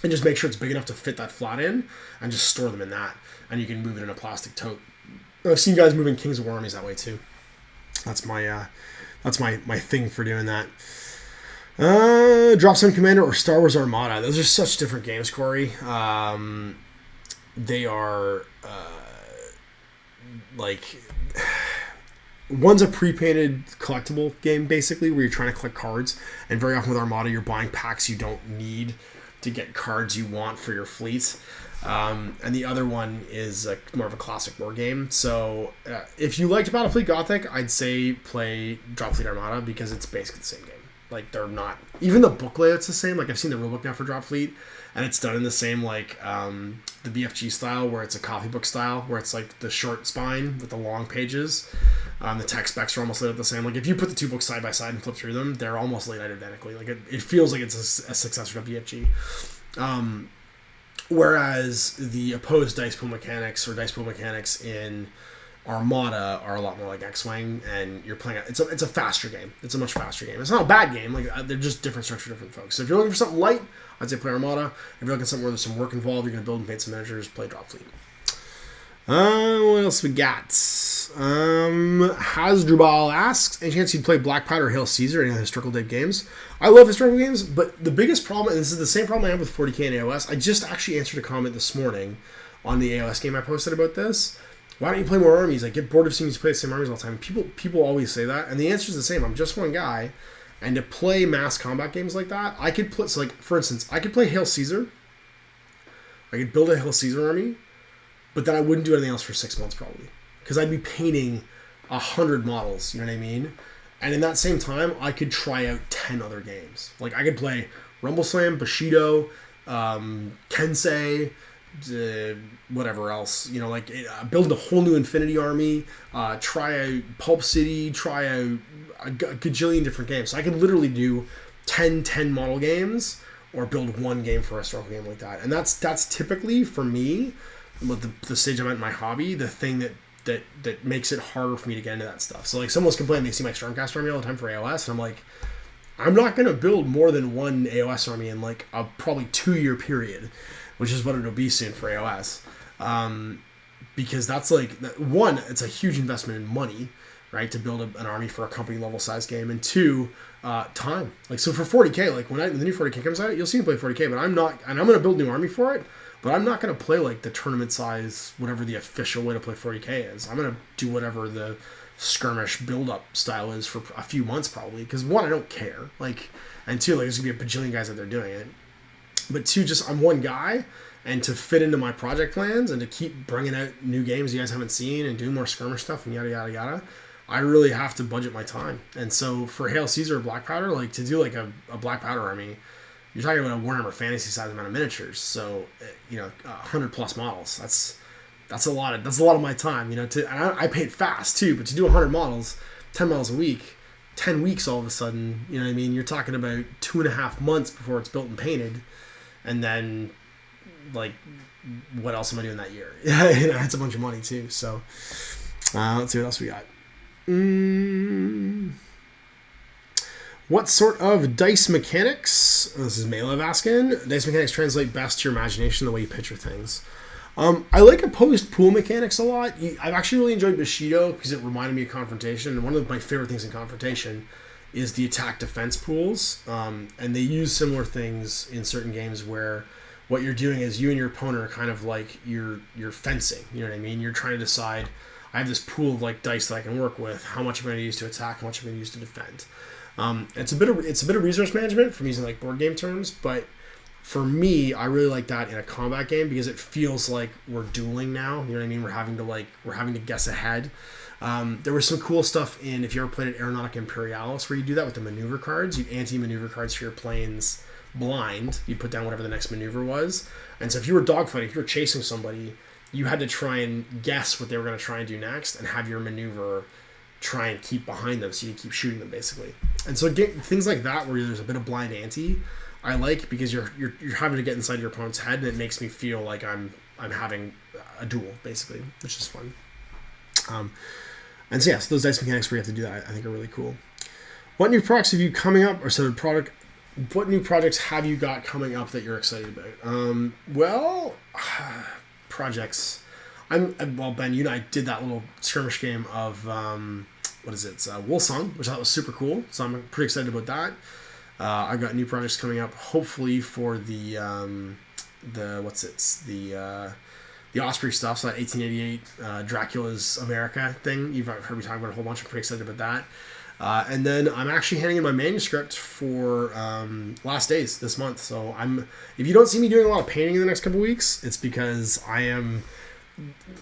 And just make sure it's big enough to fit that flat in and just store them in that. And you can move it in a plastic tote. I've seen guys moving Kings of War armies that way too. That's my thing for doing that. Drop Zone Commander or Star Wars Armada. Those are such different games, Corey. They are like... One's a pre-painted collectible game, basically, where you're trying to collect cards. And very often with Armada, you're buying packs you don't need to get cards you want for your fleet. And the other one is more of a classic war game. So if you liked Battlefleet Gothic, I'd say play Dropfleet Armada because it's basically the same game. Like, they're not... Even the book layout's the same. Like, I've seen the rulebook now for Dropfleet, and it's done in the same, like, the BFG style, where it's a copybook style, where it's, like, the short spine with the long pages. The tech specs are almost laid out the same. Like, if you put the 2 books side by side and flip through them, they're almost laid out identically. Like, it feels like it's a successor to BFG. Whereas the opposed dice pool mechanics in Armada are a lot more like X-Wing, and you're playing it's a faster game. It's a much faster game. It's not a bad game. Like, they're just different structure, different folks. So if you're looking for something light, I'd say play Armada. If you're looking for something where there's some work involved, you're going to build and paint some miniatures, play Dropfleet. What else we got? Hasdrubal asks, any chance you'd play Black Powder or Hail Caesar, any other historical type games? I love historical games, but the biggest problem, and this is the same problem I have with 40k and AOS, I just actually answered a comment this morning on the AOS game I posted about this. Why don't you play more armies? I get bored of seeing you play the same armies all the time. People always say that, and the answer is the same. I'm just one guy, and to play mass combat games like that, I could play, so like, for instance, I could play Hail Caesar. I could build a Hail Caesar army, but then I wouldn't do anything else for 6 months probably. Because I'd be painting 100 models, you know what I mean? And in that same time, I could try out 10 other games. Like, I could play Rumbleslam, Bushido, Kensei, whatever else. You know, like, build a whole new Infinity army, try out Pulp City, try out a gajillion different games. So I could literally do 10 model games or build one game for a historical game like that. And that's typically, for me, the stage I'm at in my hobby, the thing that makes it harder for me to get into that stuff. So, like, someone's complaining they see my Stormcast army all the time for AOS, and I'm like, I'm not going to build more than one AOS army in, like, a probably 2-year period, which is what it'll be soon for AOS. Because that's like, one, it's a huge investment in money, right, to build an army for a company level size game, and two, time. Like, so for 40K, like when the new 40K comes out, you'll see me play 40K, but I'm not, and I'm going to build a new army for it, but I'm not going to play like the tournament size, whatever the official way to play 40K is. I'm going to do whatever the skirmish build up style is for a few months probably, because one, I don't care, like, and two, like, there's going to be a bajillion guys out there doing it, but two, just I'm one guy. And to fit into my project plans and to keep bringing out new games you guys haven't seen and doing more skirmish stuff and yada, yada, yada, I really have to budget my time. And so for Hail Caesar or Black Powder, like to do like a Black Powder army, you're talking about a Warhammer Fantasy size amount of miniatures. So, 100 plus models. That's a lot of my time, and I paid fast too, but to do 100 models, 10 models a week, 10 weeks all of a sudden, you know what I mean? You're talking about 2.5 months before it's built and painted. And then, like, what else am I doing that year? It's a bunch of money too. So let's see what else we got. What sort of dice mechanics? This is Malev asking. Dice mechanics translate best to your imagination, the way you picture things. I like opposed pool mechanics a lot. I've actually really enjoyed Bushido because it reminded me of Confrontation. And one of my favorite things in Confrontation is the attack defense pools. And they use similar things in certain games where what you're doing is you and your opponent are kind of like you're fencing. You know what I mean? You're trying to decide, I have this pool of like dice that I can work with. How much am I going to use to attack? How much am I going to use to defend? It's a bit of resource management from using like board game terms, but for me, I really like that in a combat game because it feels like we're dueling now. You know what I mean? We're having to guess ahead. There was some cool stuff in, if you ever played at Aeronautica Imperialis, where you do that with the maneuver cards. You'd anti-maneuver cards for your planes blind. You put down whatever the next maneuver was. And so if you were dogfighting, if you were chasing somebody, you had to try and guess what they were going to try and do next and have your maneuver try and keep behind them so you keep shooting them, basically. And so things like that where there's a bit of blind ante, I like, because you're having to get inside your opponent's head, and it makes me feel like I'm having a duel, basically, which is fun. And so those dice mechanics where you have to do that, I think are really cool. What new products have you coming up, what new projects have you got coming up that you're excited about? Projects. Ben, you and I did that little skirmish game of Woolsong, which I thought was super cool. So I'm pretty excited about that. I've got new projects coming up, hopefully for the Osprey stuff, so that 1888 Dracula's America thing. You've heard me talk about a whole bunch. I'm pretty excited about that. And then I'm actually handing in my manuscript for Last Days this month. So if you don't see me doing a lot of painting in the next couple weeks, it's because I am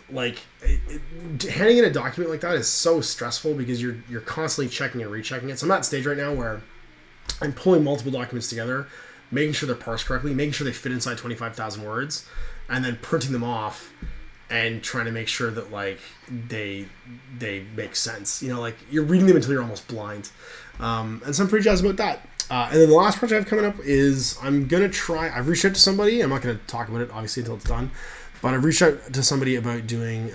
handing in a document like that is so stressful because you're constantly checking and rechecking it. So I'm at a stage right now where I'm pulling multiple documents together, making sure they're parsed correctly, making sure they fit inside 25,000 words, and then printing them off and trying to make sure that they make sense. You're reading them until you're almost blind. And so I'm pretty jazzed about that. And then the last project I have coming up is I've reached out to somebody. I'm not going to talk about it obviously until it's done, but I've reached out to somebody about doing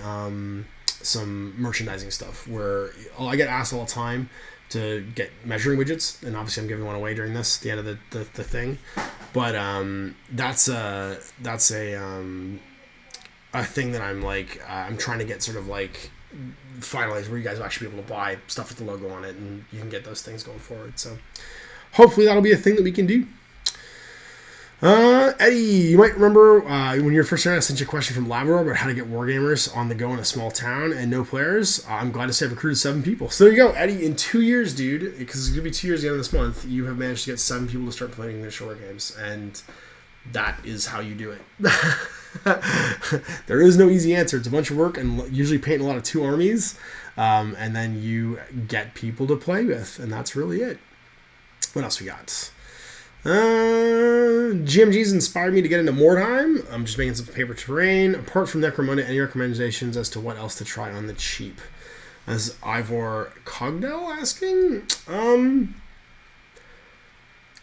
some merchandising stuff where I get asked all the time to get measuring widgets, and obviously I'm giving one away during the end of the thing. But that's a thing that I'm trying to get sort of finalized, where you guys will actually be able to buy stuff with the logo on it, and you can get those things going forward. So hopefully that'll be a thing that we can do. Eddie, you might remember when you were first starting, I sent you a question from Labrador about how to get wargamers on the go in a small town and no players. I'm glad to say I've recruited 7 people. So there you go, Eddie. In 2 years, dude, because it's going to be 2 years at the end of this month, you have managed to get 7 people to start playing English war games, and that is how you do it. There is no easy answer. It's a bunch of work, and usually painting a lot of 2 armies, and then you get people to play with, and that's really it. What else we got? GMG's inspired me to get into Mordheim. I'm just making some paper terrain. Apart from Necromunda, any recommendations as to what else to try on the cheap? As Ivor Cogdell asking?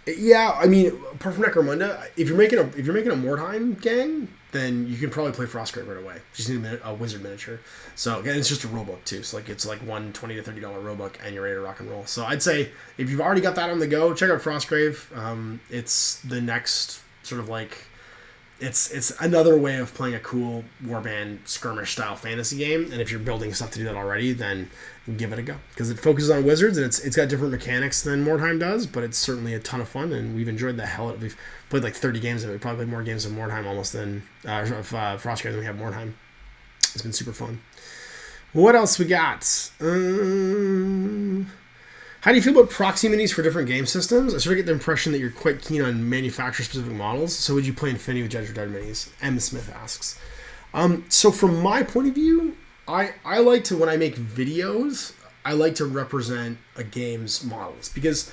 Yeah, I mean, apart from Necromunda, if you're making a Mordheim gang, then you can probably play Frostgrave right away. You just need a wizard miniature. So again, it's just a rulebook too. So it's like $120 to $30 rulebook, and you're ready to rock and roll. So I'd say if you've already got that on the go, check out Frostgrave. It's the next sort of it's another way of playing a cool Warband skirmish style fantasy game. And if you're building stuff to do that already, then give it a go, because it focuses on wizards and it's got different mechanics than Mordheim does, but it's certainly a ton of fun, and we've enjoyed the hell out of it. We've played like 30 games of it. We probably played more games of Mordheim almost than Frostgrave than we have Mordheim. It's been super fun. What else we got? How do you feel about proxy minis for different game systems? I sort of get the impression that you're quite keen on manufacturer-specific models. So would you play Infinity with Judge Dredd minis? M. Smith asks. So from my point of view, I like to, when I make videos, I like to represent a game's models, because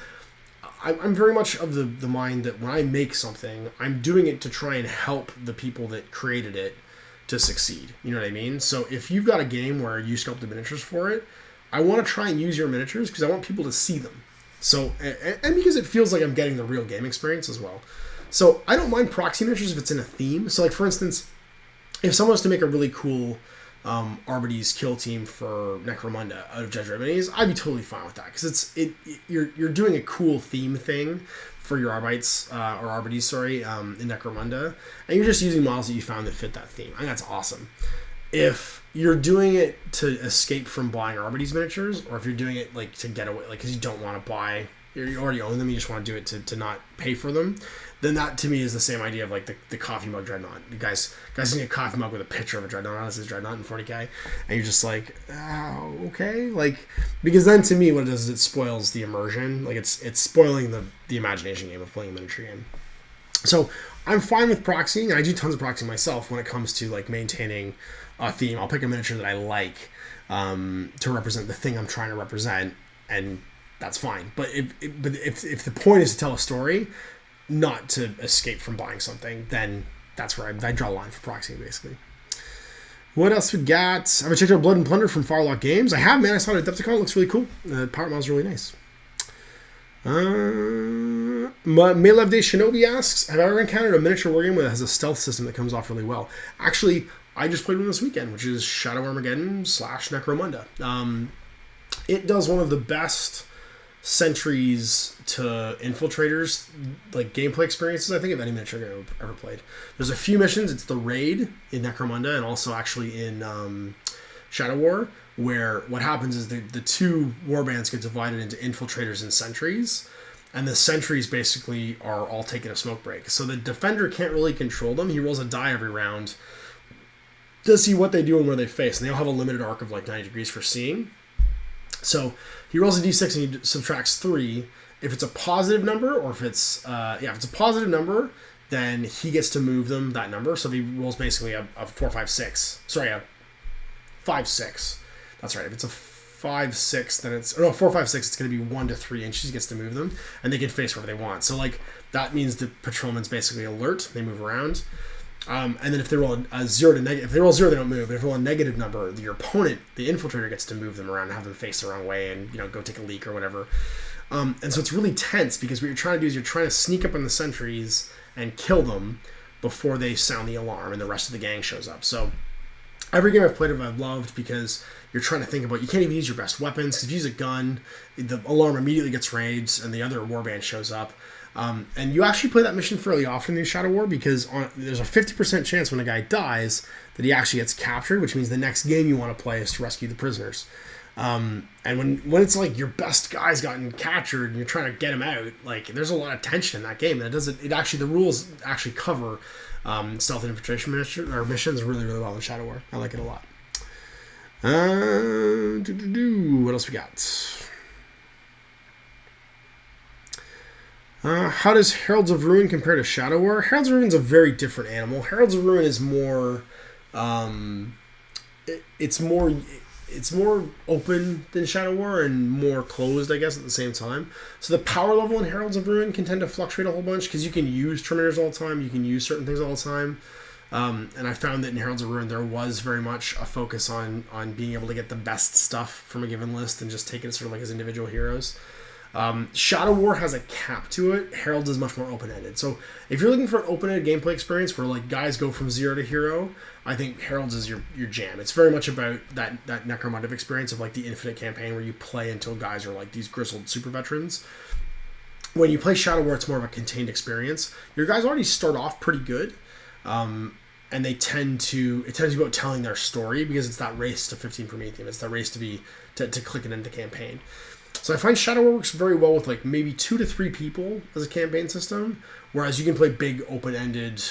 I'm very much of the mind that when I make something, I'm doing it to try and help the people that created it to succeed. You know what I mean? So if you've got a game where you sculpted miniatures for it, I want to try and use your miniatures because I want people to see them. So, and because it feels like I'm getting the real game experience as well. So I don't mind proxy miniatures if it's in a theme. So like, for instance, if someone was to make a really cool Arbides kill team for Necromunda out of Judge Dredd minis, I'd be totally fine with that, because you're doing a cool theme thing for your Arbites, or Arbides, in Necromunda, and you're just using models that you found that fit that theme. I think that's awesome. If you're doing it to escape from buying Arbides miniatures, or if you're doing it like to get away, like because you don't want to buy, you already own them, you just want to do it to not pay for them, then that to me is the same idea of like the coffee mug Dreadnought. You guys can get a coffee mug with a picture of a Dreadnought on it, says Dreadnought in 40k, and you're just like, oh, okay, like, because then to me what it does is it spoils the immersion, like it's spoiling the imagination game of playing a miniature game. So I'm fine with proxying, and I do tons of proxying myself when it comes to like maintaining a theme. I'll pick a miniature that I like to represent the thing I'm trying to represent, and that's fine. But if the point is to tell a story, not to escape from buying something, then that's where I draw a line for proxying, basically. What else we got? Have I checked out Blood and Plunder from Farlock Games? I have, man. I saw it at Adepticon. It looks really cool. The power model's really nice. Melev de Shinobi asks, have I ever encountered a miniature wargame that has a stealth system that comes off really well? Actually, I just played one this weekend, which is Shadow Armageddon / Necromunda. It does one of the best sentries to infiltrators like gameplay experiences I think of any miniature game I've ever played. There's a few missions. It's the raid in Necromunda, and also actually in Shadow War, where what happens is the two warbands get divided into infiltrators and sentries, and the sentries basically are all taking a smoke break. So the defender can't really control them. He rolls a die every round to see what they do and where they face, and they all have a limited arc of like 90 degrees for seeing. So he rolls a d6 and he subtracts 3. If it's a positive number, or if it's if it's a positive number, then he gets to move them that number. So if he rolls basically a 4, 5, 6. Sorry, a 5, 6. That's right. If it's a 5, 6, then it's 4, 5, 6. It's going to be 1 to 3 inches. He gets to move them, and they can face wherever they want. So like that means the patrolman's basically alert. They move around. And then if they roll a 0 to negative, if they roll 0, they don't move. But if they roll a negative number, your opponent, the infiltrator, gets to move them around and have them face the wrong way, and go take a leak or whatever. And so it's really tense, because what you're trying to do is you're trying to sneak up on the sentries and kill them before they sound the alarm and the rest of the gang shows up. So every game I've played of I've loved, because you're trying to think about, you can't even use your best weapons, because if you use a gun, the alarm immediately gets raised and the other warband shows up. And you actually play that mission fairly often in Shadow War, because there's a 50% chance when a guy dies that he actually gets captured, which means the next game you want to play is to rescue the prisoners. And when it's like your best guy's gotten captured and you're trying to get him out, like there's a lot of tension in that game. And the rules actually cover stealth and infiltration missions really, really well in Shadow War. I like it a lot. What else we got? How does Heralds of Ruin compare to Shadow War? Heralds of Ruin is a very different animal. Heralds of Ruin is more, it's more open than Shadow War, and more closed, I guess, at the same time. So the power level in Heralds of Ruin can tend to fluctuate a whole bunch, because you can use Terminators all the time, you can use certain things all the time. And I found that in Heralds of Ruin there was very much a focus on being able to get the best stuff from a given list and just take it sort of like as individual heroes. Shadow War has a cap to it. Heralds is much more open-ended. So if you're looking for an open-ended gameplay experience where like guys go from 0 to hero, I think Heralds is your jam. It's very much about that Necromunda experience of like the infinite campaign where you play until guys are like these grizzled super veterans. When you play Shadow War, it's more of a contained experience. Your guys already start off pretty good. And it tends to be about telling their story because it's that race to 15 Prometheum. It's that race to click it into campaign. So I find Shadow War works very well with like maybe 2 to 3 people as a campaign system, whereas you can play big open-ended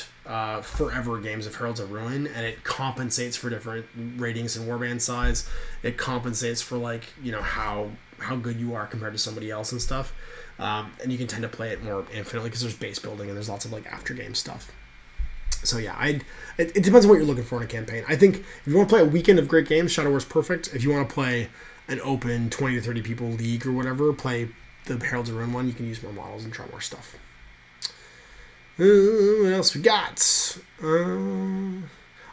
forever games of Heralds of Ruin, and it compensates for different ratings and warband size. It compensates for like, you know, how good you are compared to somebody else and stuff. And you can tend to play it more infinitely because there's base building and there's lots of like after game stuff. So yeah, it depends on what you're looking for in a campaign. I think if you want to play a weekend of great games, Shadow War's perfect. If you want to play an open 20 to 30 people league or whatever, play the Heralds of Ruin one. You can use more models and try more stuff. What else we got?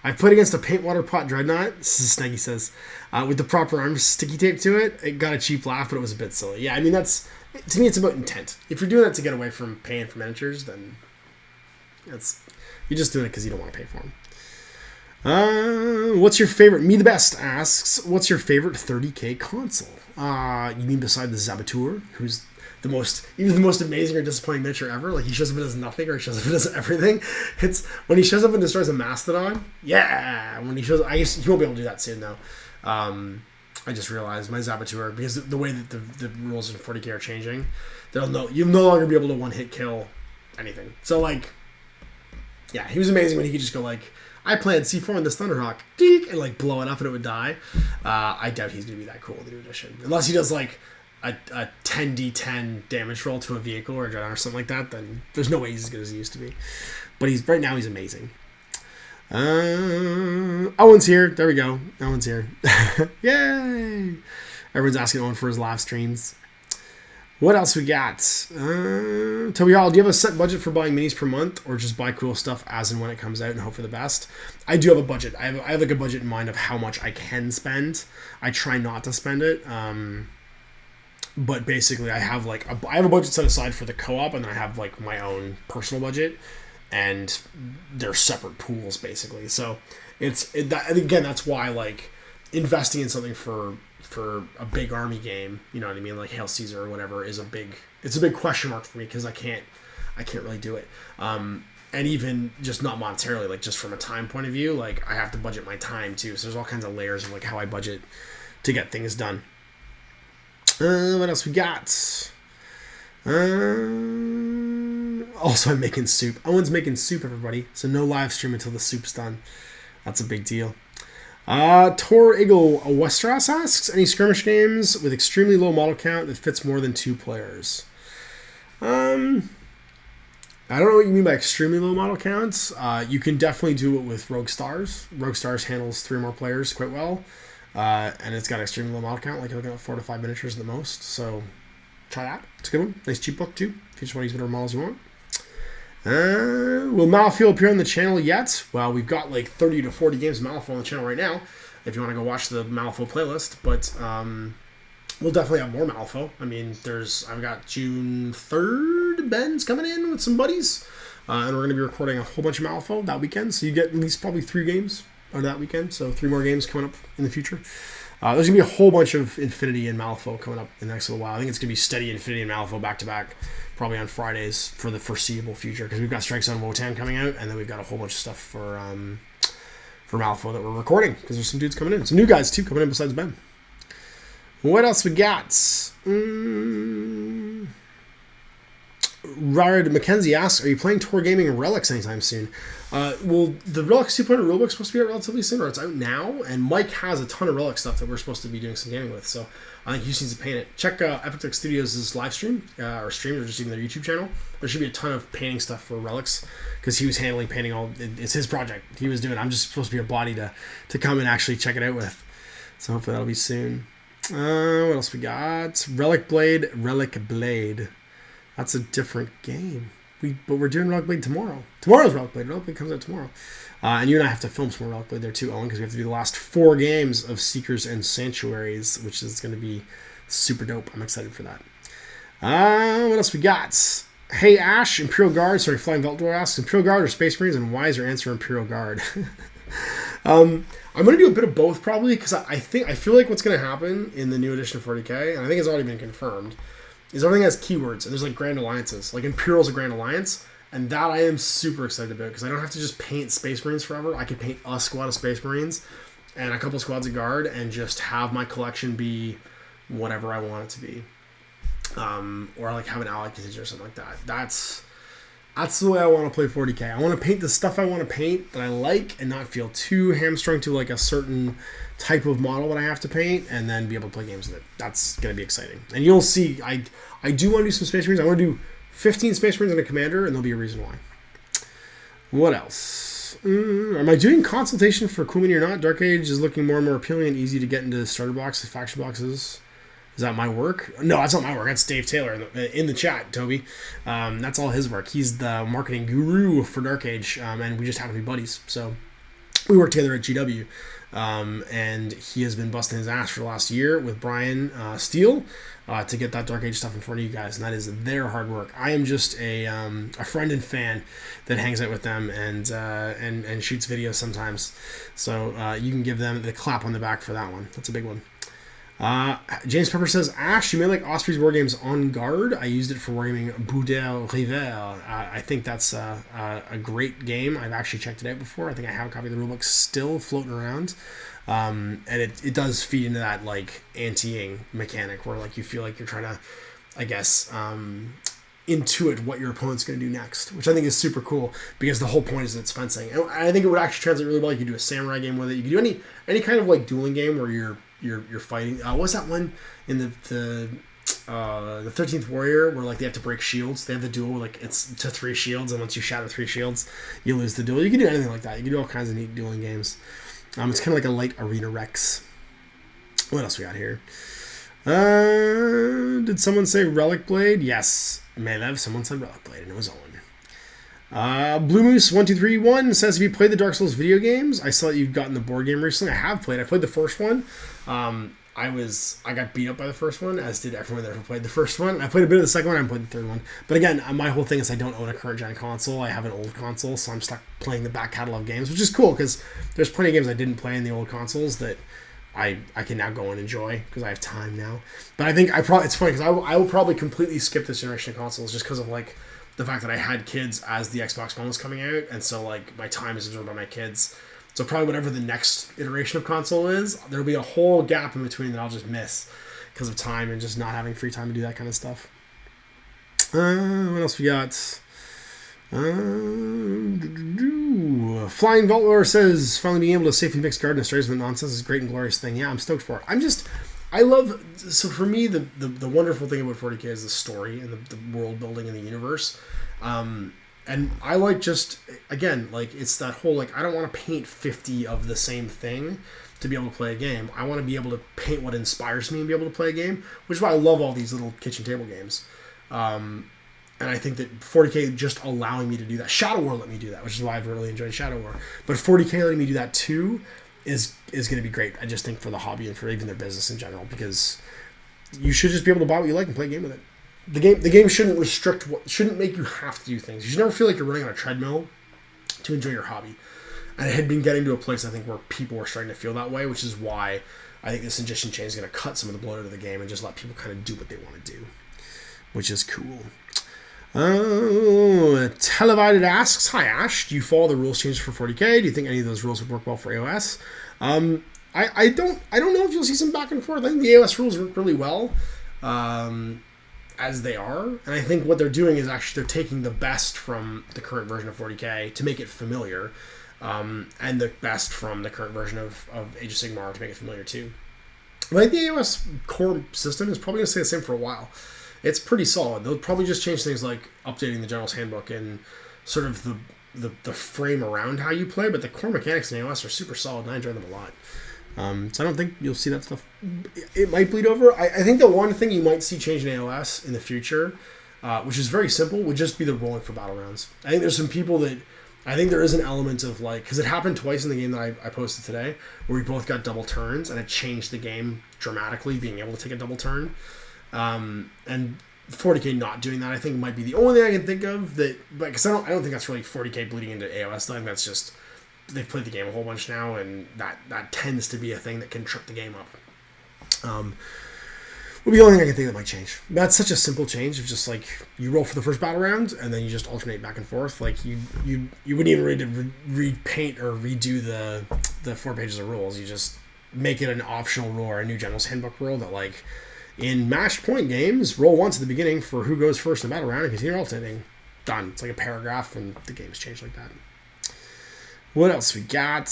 I played against a paint water pot dreadnought. Snaggy says, with the proper arms sticky tape to it. It got a cheap laugh, but it was a bit silly. Yeah, I mean to me it's about intent. If you're doing that to get away from paying for miniatures, then you're just doing it because you don't want to pay for them. What's your favorite? Me the Best asks, what's your favorite 30k console? You mean beside the Zabatur, who's the most amazing or disappointing miniature ever? Like he shows up and does nothing, or he shows up and does everything. It's when he shows up and destroys a Mastodon. Yeah, when he shows, I guess he won't be able to do that soon though. I just realized my Zabatur, because the way that the rules in 40k are changing, you'll no longer be able to one hit kill anything. So like, yeah, he was amazing when he could just go like, I planned C4 on this Thunderhawk, and like blow it up and it would die. I doubt he's gonna be that cool in the new edition, unless he does like a 10d10 damage roll to a vehicle or a Dreadnought or something like that. Then there's no way he's as good as he used to be. But right now he's amazing. Owen's here. There we go. Owen's here. Yay! Everyone's asking Owen for his live streams. What else we got? Toby Hall, do you have a set budget for buying minis per month, or just buy cool stuff as and when it comes out and hope for the best? I do have a budget. I have like a budget in mind of how much I can spend. I try not to spend it. But basically I have a budget set aside for the co-op, and then I have like my own personal budget, and they're separate pools basically. So that's why like investing in something for a big army game, you know what I mean, like Hail Caesar or whatever, it's a big question mark for me, because I can't really do it. And even just not monetarily, like just from a time point of view, like I have to budget my time too. So there's all kinds of layers of like how I budget to get things done. What else we got? Also, I'm making soup. Owen's making soup, everybody. So no live stream until the soup's done. That's a big deal. Tor Eagle Westeros asks, any skirmish games with extremely low model count that fits more than 2 players? I don't know what you mean by extremely low model counts. You can definitely do it with Rogue Stars. Rogue Stars handles 3 or more players quite well. And it's got extremely low model count, like you're looking at 4 to 5 miniatures at the most. So try that. It's a good one. Nice cheap book too, if you just want to use whatever models you want. Will Malifaux appear on the channel yet? Well, we've got like 30 to 40 games of Malifaux on the channel right now, if you want to go watch the Malifaux playlist. But we'll definitely have more Malifaux. I mean, I've got June 3rd, Ben's coming in with some buddies, and we're going to be recording a whole bunch of Malifaux that weekend. So you get at least probably 3 games on that weekend. So 3 more games coming up in the future. There's going to be a whole bunch of Infinity and Malifaux coming up in the next little while. I think it's going to be steady Infinity and Malifaux back-to-back, probably on Fridays for the foreseeable future, because we've got Strikes on Wotan coming out, and then we've got a whole bunch of stuff for Malifaux that we're recording, because there's some dudes coming in. Some new guys, too, coming in besides Ben. What else we got? Rard McKenzie asks, are you playing Tor Gaming Relics anytime soon? Well, the Relics 2.0 rulebook is supposed to be out relatively soon, or it's out now, and Mike has a ton of Relic stuff that we're supposed to be doing some gaming with, so I think he just needs to paint it. Check Epic Tech Studios' live stream, or stream, or just even their YouTube channel. There should be a ton of painting stuff for Relics, because he was handling painting it's his project. He was doing it. I'm just supposed to be a body to come and actually check it out with. So hopefully that'll be soon. What else we got? Relic Blade. That's a different game. But we're doing Relic Blade tomorrow. Tomorrow's Relic Blade. Relic Blade comes out tomorrow. And you and I have to film some more Relic Blade there too, Owen, because we have to do the last 4 games of Seekers and Sanctuaries, which is going to be super dope. I'm excited for that. What else we got? Hey Ash, Imperial Guard. Sorry, Flying Veltor asks, Imperial Guard or Space Marines, and why is your answer Imperial Guard? I'm going to do a bit of both probably, because I feel like what's going to happen in the new edition of 40k, and I think it's already been confirmed, is everything has keywords, and there's like Grand Alliances. Like Imperial's a Grand Alliance, And that I am super excited about because I don't have to just paint Space Marines forever. I could paint a squad of Space Marines and a couple squads of Guard and just have my collection be whatever I want it to be. Or like have an allied contingent or something like that. That's the way I want to play 40k. I want to paint the stuff I want to paint that I like and not feel too hamstrung to like a certain type of model that I have to paint and then be able to play games with it. That's going to be exciting. And you'll see, I do want to do some Space Marines. I want to do 15 Space Marines and a Commander, and there'll be a reason why. What else? Am I doing consultation for Cool Mini or not? Dark Age is looking more and more appealing and easy to get into starter boxes, faction boxes. Is that my work? No, that's not my work. That's Dave Taylor in the chat, Toby. That's all his work. He's the marketing guru for Dark Age, and we just happen to be buddies. So we work together at GW, and he has been busting his ass for the last year with Brian Steele to get that Dark Age stuff in front of you guys, and that is their hard work. I am just a friend and fan that hangs out with them and shoots videos sometimes. So you can give them the clap on the back for that one. That's a big one. James Pepper says, Ash, you may like Osprey's War Games on Guard. I used it for wargaming Boudel River. I think that's a great game. I've actually checked it out before. I think I have a copy of the rulebook still floating around. And it does feed into that like anti-ing mechanic where like you feel like you're trying to, I guess, intuit what your opponent's going to do next, which I think is super cool because the whole point is it's fencing. And I think it would actually translate really well. You could do a samurai game with it. You could do any kind of like dueling game where you're fighting. What's that one in the 13th Warrior where like they have to break shields? They have the duel like it's to 3 shields, and once you shatter 3 shields, you lose the duel. You can do anything like that. You can do all kinds of neat dueling games. It's kind of like a light Arena Rex. What else we got here? Did someone say Relic Blade? Yes, Melev. Someone said Relic Blade, and it was Owen. Blue Moose 1231 says, "Have you played the Dark Souls video games? I saw that you've gotten the board game recently." I have played. I played the first one. I got beat up by the first one, as did everyone that ever played the first one. I played a bit of the second one. I haven't played the third one. But again, my whole thing is I don't own a current gen console. I have an old console, so I'm stuck playing the back catalog games, which is cool because there's plenty of games I didn't play in the old consoles that I can now go and enjoy because I have time now. But I think it's funny because I will probably completely skip this generation of consoles just because of like the fact that I had kids as the Xbox One was coming out, and so like my time is absorbed by my kids. So probably whatever the next iteration of console is, there'll be a whole gap in between that I'll just miss because of time and just not having free time to do that kind of stuff. What else we got? Flying Vaultlord says, finally being able to safely mix Garden of Strays with nonsense is a great and glorious thing. Yeah, I'm stoked for it. So for me, the wonderful thing about 40k is the story and the world building and the universe. And I like just, again, like it's that whole, like, I don't want to paint 50 of the same thing to be able to play a game. I want to be able to paint what inspires me and be able to play a game, which is why I love all these little kitchen table games. And I think that 40k just allowing me to do that. Shadow War let me do that, which is why I've really enjoyed Shadow War. But 40k letting me do that too is going to be great. I just think for the hobby and for even their business in general, because you should just be able to buy what you like and play a game with it. The game shouldn't make you have to do things. You should never feel like you're running on a treadmill to enjoy your hobby. And it had been getting to a place, I think, where people were starting to feel that way, which is why I think the suggestion chain is going to cut some of the blood out of the game and just let people kind of do what they want to do, which is cool. Televided asks, "Hi Ash, do you follow the rules changes for 40k? Do you think any of those rules would work well for AOS?" I don't know if you'll see some back and forth. I think the AOS rules work really well. As they are, and I think what they're doing is actually they're taking the best from the current version of 40k to make it familiar, and the best from the current version of Age of Sigmar to make it familiar too. But I think the AOS core system is probably going to stay the same for a while. It's pretty solid. They'll probably just change things like updating the General's Handbook and sort of the frame around how you play, but the core mechanics in AOS are super solid, and I enjoy them a lot. So I don't think you'll see that stuff. It might bleed over. I think the one thing you might see change in AOS in the future, which is very simple, would just be the rolling for battle rounds. I think there's some people that... I think there is an element of like... Because it happened twice in the game that I posted today, where we both got double turns, and it changed the game dramatically, being able to take a double turn. And 40k not doing that, I think, might be the only thing I can think of that... Because I don't think that's really 40k bleeding into AOS. I think that's just... They've played the game a whole bunch now, and that tends to be a thing that can trip the game up. Will be the only thing I can think that might change. That's such a simple change of just like you roll for the first battle round and then you just alternate back and forth. Like you wouldn't even read to repaint or redo the 4 pages of rules. You just make it an optional rule or a new general's handbook rule that like in matched point games, roll once at the beginning for who goes first in the battle round and continue alternating. Done. It's like a paragraph and the game's changed like that. What else we got?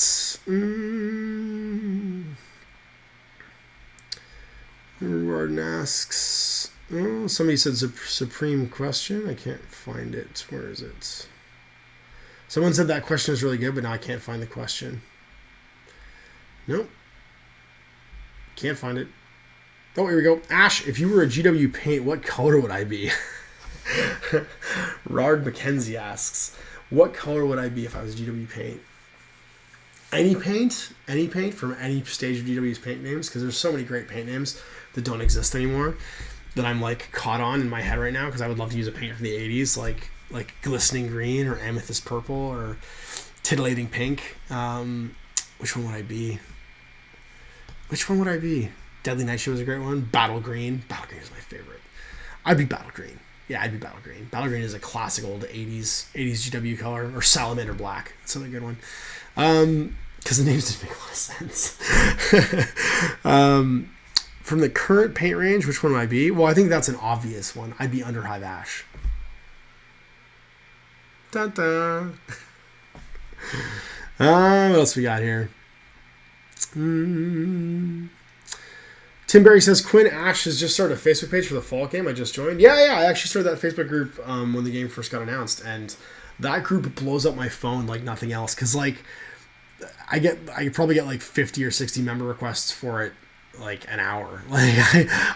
Warden asks, oh, somebody said supreme question. I can't find it. Where is it? Someone said that question is really good, but now I can't find the question. Nope. Can't find it. Oh, here we go. Ash, if you were a GW paint, what color would I be? Rard McKenzie asks, what color would I be if I was GW paint? Any paint from any stage of GW's paint names, because there's so many great paint names that don't exist anymore that I'm like caught on in my head right now, because I would love to use a paint from the 80s, like glistening green or amethyst purple or titillating pink. Which one would I be? Deadly Nightshade was a great one. Battle Green. Battle Green is my favorite. I'd be Battle Green. Yeah, I'd be Battle Green. Battle Green is a classic old 80s GW color. Or Salamander Black. That's another good one. Because the names didn't make a lot of sense. From the current paint range, which one would I be? Well, I think that's an obvious one. I'd be Underhive Ash. Dun-dun. What else we got here? Tim Berry says, Quinn Ash has just started a Facebook page for the fall game I just joined. Yeah, I actually started that Facebook group when the game first got announced, and that group blows up my phone like nothing else, because like I probably get like 50 or 60 member requests for it like an hour. Like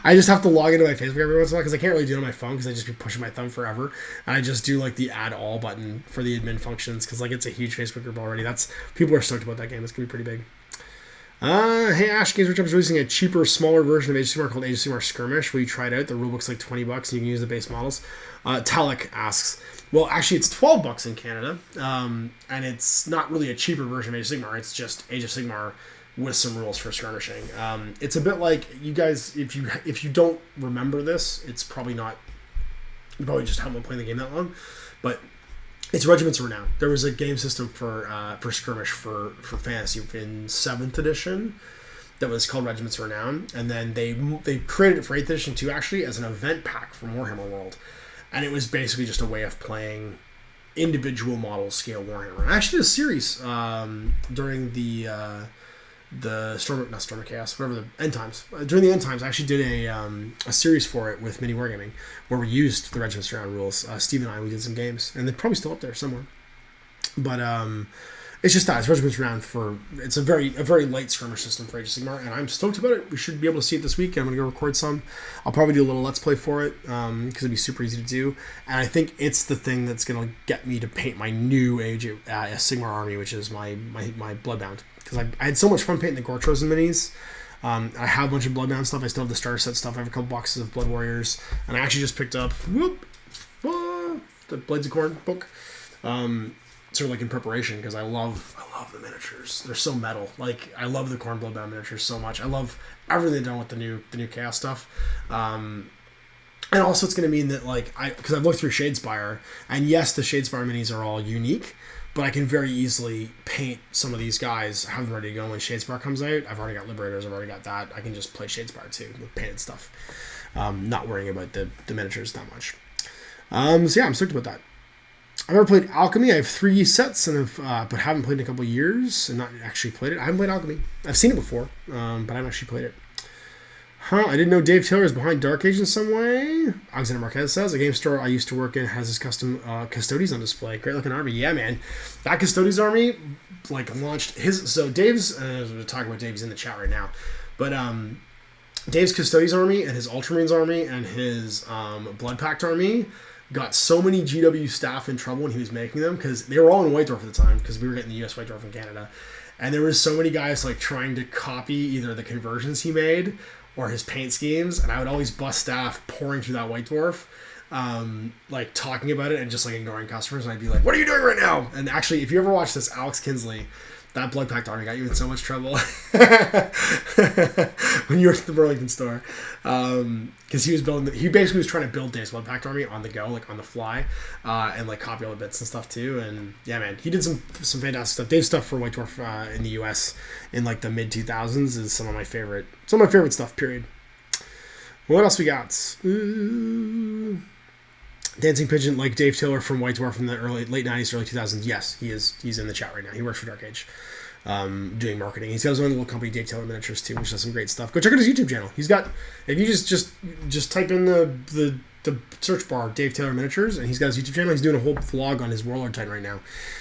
I just have to log into my Facebook every once in a while because I can't really do it on my phone because I just be pushing my thumb forever, and I just do like the add all button for the admin functions because like it's a huge Facebook group already. People are stoked about that game. It's gonna be pretty big. Hey Ash, Games Workshop is releasing a cheaper, smaller version of Age of Sigmar called Age of Sigmar Skirmish. Will you try it out? The rulebook's like $20 and you can use the base models. Talek asks, well, actually it's $12 in Canada, and it's not really a cheaper version of Age of Sigmar. It's just Age of Sigmar with some rules for skirmishing. It's a bit like, you guys, if you don't remember this, it's probably not, you probably just haven't been playing the game that long, but it's Regiments of Renown. There was a game system for skirmish for Fantasy in 7th edition that was called Regiments of Renown, and then they created it for 8th edition too, actually, as an event pack from Warhammer World, and it was basically just a way of playing individual model scale Warhammer. I actually did a series during the Storm of Chaos, whatever, the End Times. During the End Times, I actually did a series for it with Mini Wargaming, where we used the Regiments Around rules. Steve and I, we did some games, and they're probably still up there somewhere. But it's just that it's Regiments Around it's a very light skirmish system for Age of Sigmar, and I'm stoked about it. We should be able to see it this week. I'm gonna go record some. I'll probably do a little Let's Play for it because it'd be super easy to do, and I think it's the thing that's gonna get me to paint my new Age of Sigmar army, which is my Bloodbound. Because I had so much fun painting the Gortros and minis. I have a bunch of Bloodbound stuff. I still have the starter set stuff. I have a couple boxes of Blood Warriors. And I actually just picked up the Blades of Corn book. Sort of like in preparation, because I love the miniatures. They're so metal. Like, I love the Corn Bloodbound miniatures so much. I love everything they've done with the new Chaos stuff. And also it's going to mean that, like, because I've looked through Shadespire, and yes, the Shadespire minis are all unique, but I can very easily paint some of these guys, have them ready to go when Shadespire comes out. I've already got Liberators, I've already got that. I can just play Shadespire too with painted stuff. Not worrying about the miniatures that much. So yeah, I'm stoked about that. I've never played Alchemy. I have 3 sets, but haven't played in a couple of years and not actually played it. I haven't played Alchemy. I've seen it before, but I haven't actually played it. I didn't know Dave Taylor is behind Dark Age in some way. Alexander Marquez says, a game store I used to work in has his custom Custodes on display. Great looking army. Yeah, man. That Custodes army, like, launched his... So Dave's... we're talking about Dave's in the chat right now. But Dave's Custodes army and his Ultramarines army and his Blood Pact army got so many GW staff in trouble when he was making them, because they were all in White Dwarf at the time, because we were getting the US White Dwarf in Canada. And there was so many guys, like, trying to copy either the conversions he made or his paint schemes, and I would always bust staff pouring through that White Dwarf, like, talking about it and just, like, ignoring customers, and I'd be like, what are you doing right now? And actually, if you ever watch this, Alex Kinsley That blood pact army got you in so much trouble when you were at the Burlington store, because he basically was trying to build Dave's blood pact army on the go, like on the fly, and like copy all the bits and stuff too. And yeah, man, he did some fantastic stuff. Dave's stuff for White Dwarf in the U.S. in like the mid 2000s is some of my favorite stuff. Period. What else we got? Dancing Pigeon, like Dave Taylor from White Dwarf from the late 90s, early 2000s. Yes, he's in the chat right now. He works for Dark Age, doing marketing. He's got his own little company, Dave Taylor Miniatures, too, which does some great stuff. Go check out his YouTube channel. He's got, if you just type in the search bar, Dave Taylor Miniatures, and he's got his YouTube channel. He's doing a whole vlog on his Warlord Titan right now,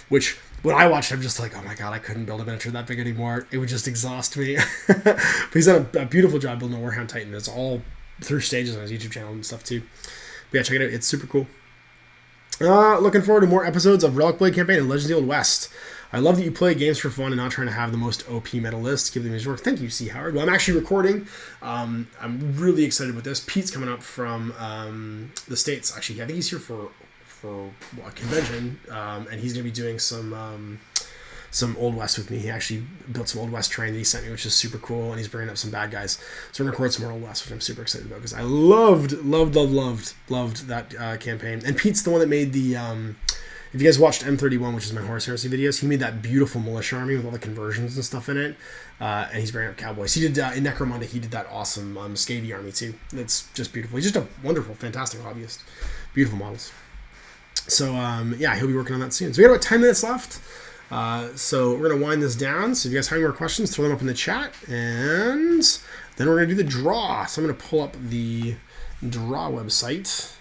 which when I watched, I'm just like, oh my god, I couldn't build a miniature that big anymore. It would just exhaust me. But he's done a beautiful job building a Warhound Titan. It's all through stages on his YouTube channel and stuff too. But yeah, check it out. It's super cool. Looking forward to more episodes of Relic Blade Campaign and Legends of the Old West. I love that you play games for fun and not trying to have the most OP metal list. Give them his work. Thank you, C. Howard. Well, I'm actually recording. I'm really excited with this. Pete's coming up from the States. Actually, I think he's here for a convention, and he's going to be doing some Old West with me. He actually built some Old West terrain that he sent me, which is super cool, and he's bringing up some bad guys. So we're going to record some more Old West, which I'm super excited about, because I loved that campaign. And Pete's the one that made the, if you guys watched M31, which is my Horus Heresy videos, he made that beautiful militia army with all the conversions and stuff in it, and he's bringing up cowboys. He did, in Necromunda, he did that awesome Scavy army too. It's just beautiful. He's just a wonderful, fantastic hobbyist. Beautiful models. So, yeah, he'll be working on that soon. So we got about 10 minutes left. So we're going to wind this down. So if you guys have any more questions, throw them up in the chat. And then we're going to do the draw. So I'm going to pull up the draw website,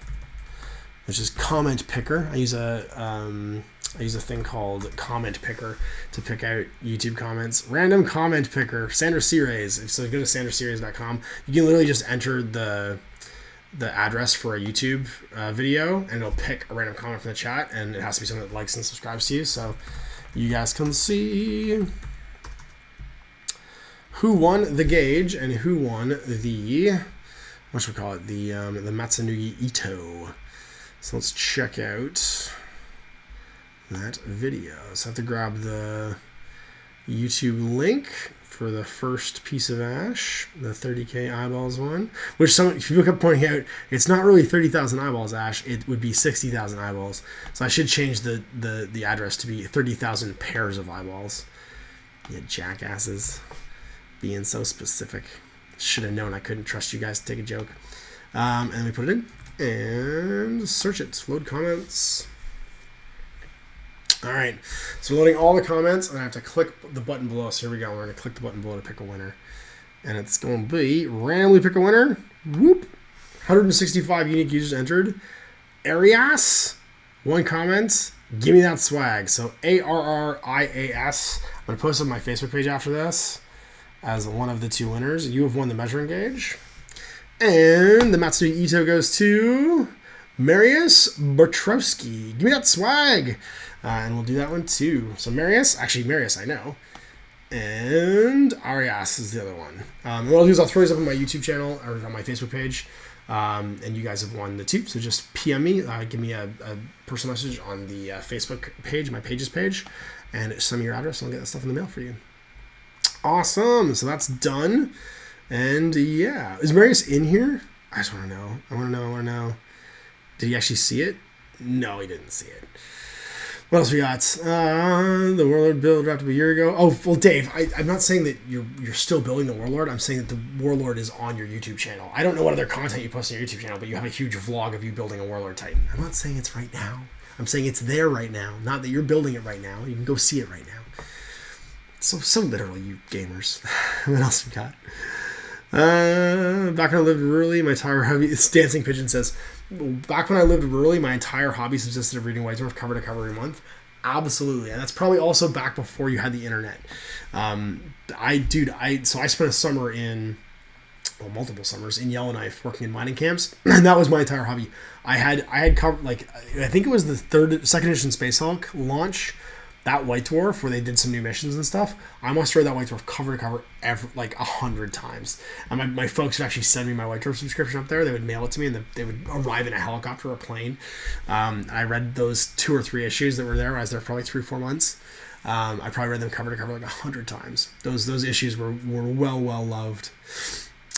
which is Comment Picker. I use a thing called Comment Picker to pick out YouTube comments. Random Comment Picker. Sandra Series. So go to sandraseries.com. You can literally just enter the address for a YouTube video, and it'll pick a random comment from the chat, and it has to be someone that likes and subscribes to you. So you guys can see who won the gauge and who won the, what should we call it, the Matsunugi Ito. So let's check out that video. So I have to grab the YouTube link for the first piece of ash, the 30k eyeballs one, which some people kept pointing out, it's not really 30,000 eyeballs, Ash, it would be 60,000 eyeballs. So I should change the address to be 30,000 pairs of eyeballs. You jackasses. Being so specific. Should have known I couldn't trust you guys to take a joke. And then we put it in, and search it, load comments. All right, so loading all the comments, and I have to click the button below. So here we go. We're going to click the button below to pick a winner. And it's going to be randomly pick a winner. Whoop. 165 unique users entered. Arias, one comment. Give me that swag. So ARRIAS. I'm going to post it on my Facebook page after this as one of the two winners. You have won the measuring gauge. And the Matsunugi Ito goes to Marius Bertrowski. Give me that swag. And we'll do that one too. So Marius I know. And Arias is the other one. And what I'll do is I'll throw these up on my YouTube channel or on my Facebook page. And you guys have won the two. So just PM me, give me a personal message on the Facebook page, my pages page, and send me your address and I'll get that stuff in the mail for you. Awesome. So that's done. And yeah, is Marius in here? I just want to know. I want to know. Did he actually see it? No, he didn't see it. What else we got? The Warlord build wrapped up a year ago. Oh, well, Dave, I'm not saying that you're still building the Warlord. I'm saying that the Warlord is on your YouTube channel. I don't know what other content you post on your YouTube channel, but you have a huge vlog of you building a Warlord Titan. I'm not saying it's right now. I'm saying it's there right now. Not that you're building it right now. You can go see it right now. So literally, you gamers. What else we got? Back when I lived rurally, my entire hobby. It's Dancing Pigeon says, back when I lived rurally, my entire hobby subsisted of reading White Dwarf cover to cover every month. Absolutely, and that's probably also back before you had the internet. So I spent a summer multiple summers in Yellowknife working in mining camps, and that was my entire hobby. I had covered, like, I think it was the second edition Space Hulk launch. That White Dwarf, where they did some new missions and stuff, I must read that White Dwarf cover to cover like 100 times. And my folks would actually send me my White Dwarf subscription up there. They would mail it to me, and they would arrive in a helicopter or a plane. I read those 2 or 3 issues that were there. I was there for like 3 or 4 months. I probably read them cover to cover like 100 times. Those issues were well loved.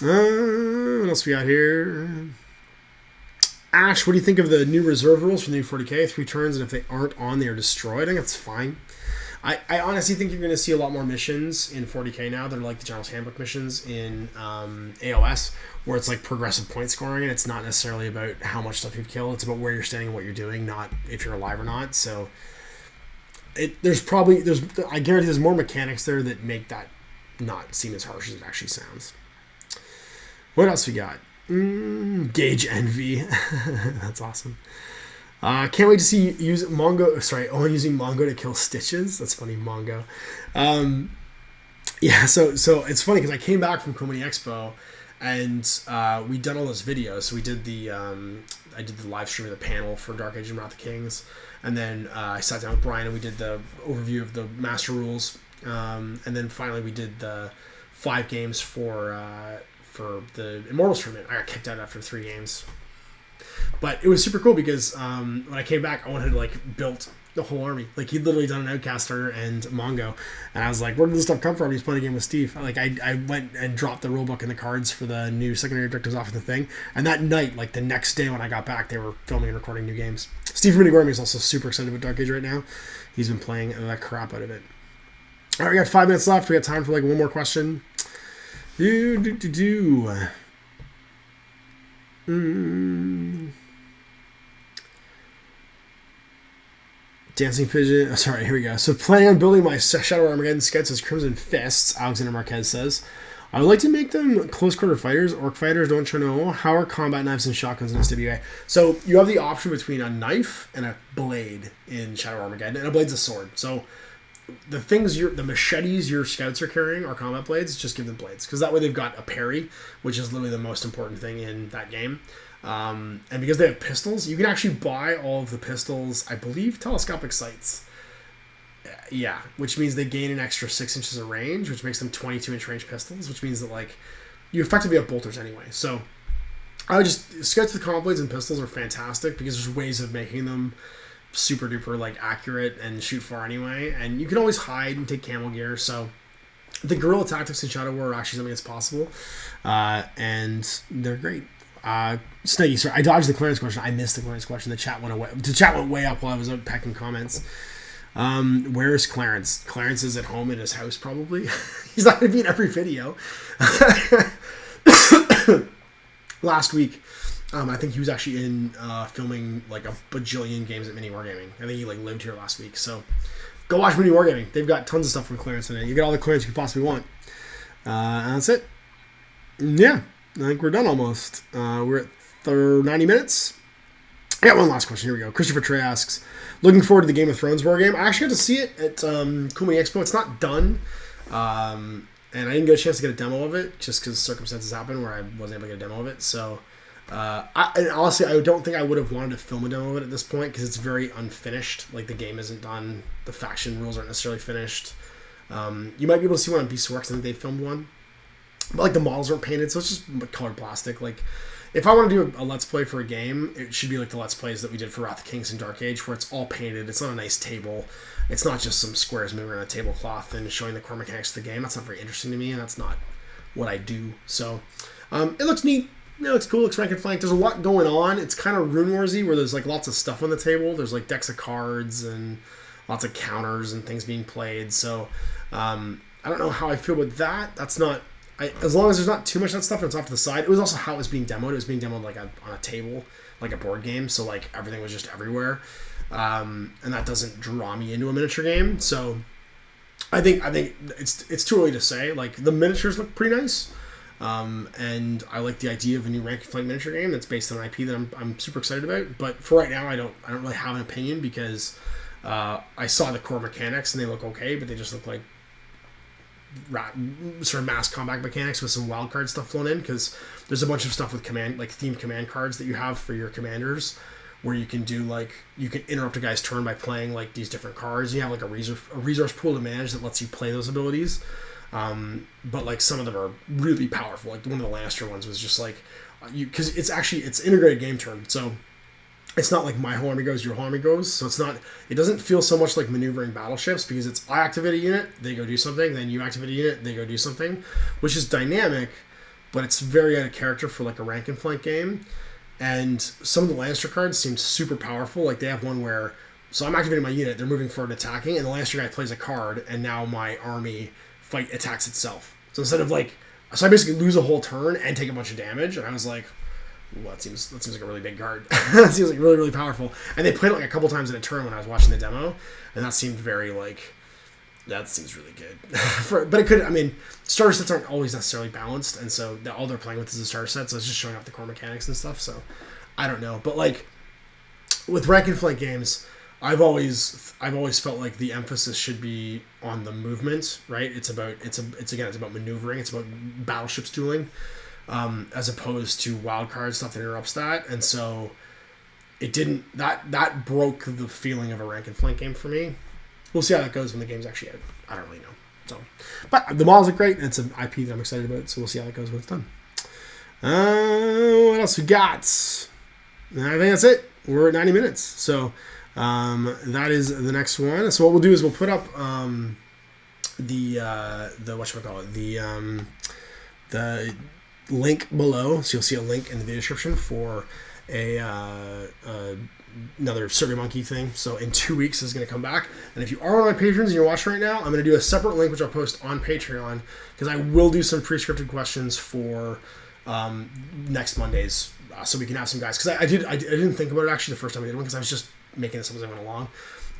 What else we got here? Ash, what do you think of the new reserve rules for the new 40k? 3 turns, and if they aren't on, they are destroyed. I think that's fine. I honestly think you're going to see a lot more missions in 40k now that are like the General's Handbook missions in AOS, where it's like progressive point scoring, and it's not necessarily about how much stuff you've killed. It's about where you're standing and what you're doing, not if you're alive or not. So I guarantee there's more mechanics there that make that not seem as harsh as it actually sounds. What else we got? Gauge Envy. That's awesome. Can't wait to see you use Mongo. Sorry, Owen using Mongo to kill Stitches. That's funny, Mongo. Yeah, so it's funny because I came back from Comedy Expo and we'd done all those videos. So we did I did the live stream of the panel for Dark Age and Wrath of Kings, and then I sat down with Brian and we did the overview of the Master Rules, and then finally we did the 5 games for the Immortals tournament. I got kicked out after 3 games. But it was super cool because when I came back, Owen had like built the whole army. Like he'd literally done an Outcaster and Mongo, and I was like, "Where did this stuff come from?" He's playing a game with Steve. Like I went and dropped the rulebook and the cards for the new secondary objectives off of the thing, and that night, like the next day when I got back, they were filming and recording new games. Steve from Minigormy is also super excited about Dark Age right now. He's been playing the crap out of it. All right, we got 5 minutes left. We got time for like one more question. Dancing Pigeon. Oh, sorry, here we go. So planning on building my Shadow Armageddon scouts as Crimson Fists, Alexander Marquez says. I would like to make them close quarter fighters. Orc fighters, don't you know? How are combat knives and shotguns in SWA? So you have the option between a knife and a blade in Shadow Armageddon, and a blade's a sword. So the machetes your scouts are carrying are combat blades. Just give them blades, because that way they've got a parry, which is literally the most important thing in that game. And because they have pistols, you can actually buy all of the pistols, I believe, telescopic sights. Yeah, which means they gain an extra 6 inches of range, which makes them 22-inch range pistols, which means that like you effectively have bolters anyway. So I would just scouts with combat blades and pistols are fantastic because there's ways of making them super duper like accurate and shoot far anyway, and you can always hide and take camo gear. So the guerrilla tactics in Shadow War are actually something that's possible, and they're great. Snaggy, sorry, I dodged the clearance question. I missed the clearance question. The chat went away. The chat went way up while I was out packing comments. Where's Clarence? Clarence is at home in his house probably. He's not going to be in every video. Last week, I think he was actually in filming like a bajillion games at Mini Wargaming. I think he like lived here last week. So go watch Mini Wargaming. They've got tons of stuff from Clarence in it. You get all the clearance you could possibly want. And that's it. Yeah, I think we're done almost. We're at 90 minutes. I got one last question. Here we go. Christopher Trey asks, looking forward to the Game of Thrones war game. I actually got to see it at Kumei Expo. It's not done. And I didn't get a chance to get a demo of it just because circumstances happened where I wasn't able to get a demo of it. So, and honestly, I don't think I would have wanted to film a demo of it at this point because it's very unfinished. Like, the game isn't done. The faction rules aren't necessarily finished. You might be able to see one on Beast Works. I think they filmed one. But, like, the models aren't painted, so it's just colored plastic. Like, if I want to do a Let's Play for a game, it should be like the Let's Plays that we did for Wrath of Kings and Dark Age, where it's all painted. It's not a nice table. It's not just some squares moving around a tablecloth and showing the core mechanics of the game. That's not very interesting to me, and that's not what I do. So, it looks neat. It looks cool. It looks rank and flank. There's a lot going on. It's kind of Rune Warsy, where there's like lots of stuff on the table. There's like decks of cards and lots of counters and things being played. So, I don't know how I feel about that. That's not... as long as there's not too much of that stuff and it's off to the side. It was also how it was being demoed. It was being demoed like on a table, like a board game. So like everything was just everywhere. And that doesn't draw me into a miniature game. So I think it's too early to say. Like the miniatures look pretty nice. And I like the idea of a new rank and flank miniature game that's based on an IP that I'm super excited about. But for right now, I don't really have an opinion because I saw the core mechanics and they look okay, but they just look like sort of mass combat mechanics with some wildcard stuff flown in, because there's a bunch of stuff with command, like themed command cards that you have for your commanders, where you can do like, you can interrupt a guy's turn by playing like these different cards. You have like a resource pool to manage that lets you play those abilities. But like some of them are really powerful. Like one of the Lannister ones was just like, because it's integrated game turn. So it's not like my whole army goes, your whole army goes. So it doesn't feel so much like maneuvering battleships, because it's I activate a unit, they go do something, then you activate a unit, they go do something, which is dynamic, but it's very out of character for like a rank and flank game. And some of the Lannister cards seem super powerful. Like they have one where, so I'm activating my unit, they're moving forward attacking, and the Lannister guy plays a card, and now my army fight attacks itself. So instead of like, so I basically lose a whole turn and take a bunch of damage, and I was like, well, that seems like a really big card. That seems like really, really powerful. And they played it like a couple times in a turn when I was watching the demo, and that seemed very like, that seems really good. But it could, I mean, starter sets aren't always necessarily balanced, and so all they're playing with is a starter set, so it's just showing off the core mechanics and stuff. So I don't know, but like with rank and flank games, I've always felt like the emphasis should be on the movement, right? It's about maneuvering, it's about battleships dueling. As opposed to wild card stuff that interrupts that, and so it didn't. That broke the feeling of a rank and flank game for me. We'll see how that goes when the game's actually out. I don't really know. So, but the models are great. And it's an IP that I'm excited about. So we'll see how that goes when it's done. What else we got? I think that's it. We're at 90 minutes. So that is the next one. So what we'll do is we'll put up the whatchamacallit, the link below, so you'll see a link in the video description for another Survey Monkey thing. So in 2 weeks this is going to come back, and if you are one of my patrons and you're watching right now, I'm going to do a separate link which I'll post on Patreon, because I will do some pre-scripted questions for next Mondays, so we can have some guys, because I didn't think about it actually the first time I did one, because I was just making this up as I went along.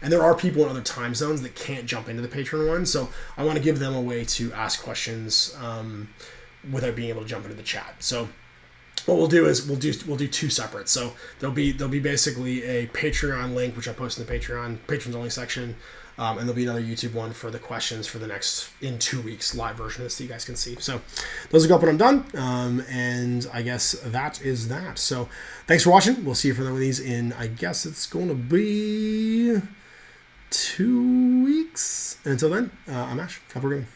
And there are people in other time zones that can't jump into the Patreon one, so I want to give them a way to ask questions without being able to jump into the chat. So what we'll do is we'll do two separate. So there'll be basically a Patreon link which I post in the patrons only section, and there'll be another YouTube one for the questions for the next in 2 weeks live version of this that you guys can see. So those are go up when I'm done, and I guess that is that. So thanks for watching. We'll see you for one of these in, I guess it's going to be 2 weeks. And until then, I'm Ash. Have a good one.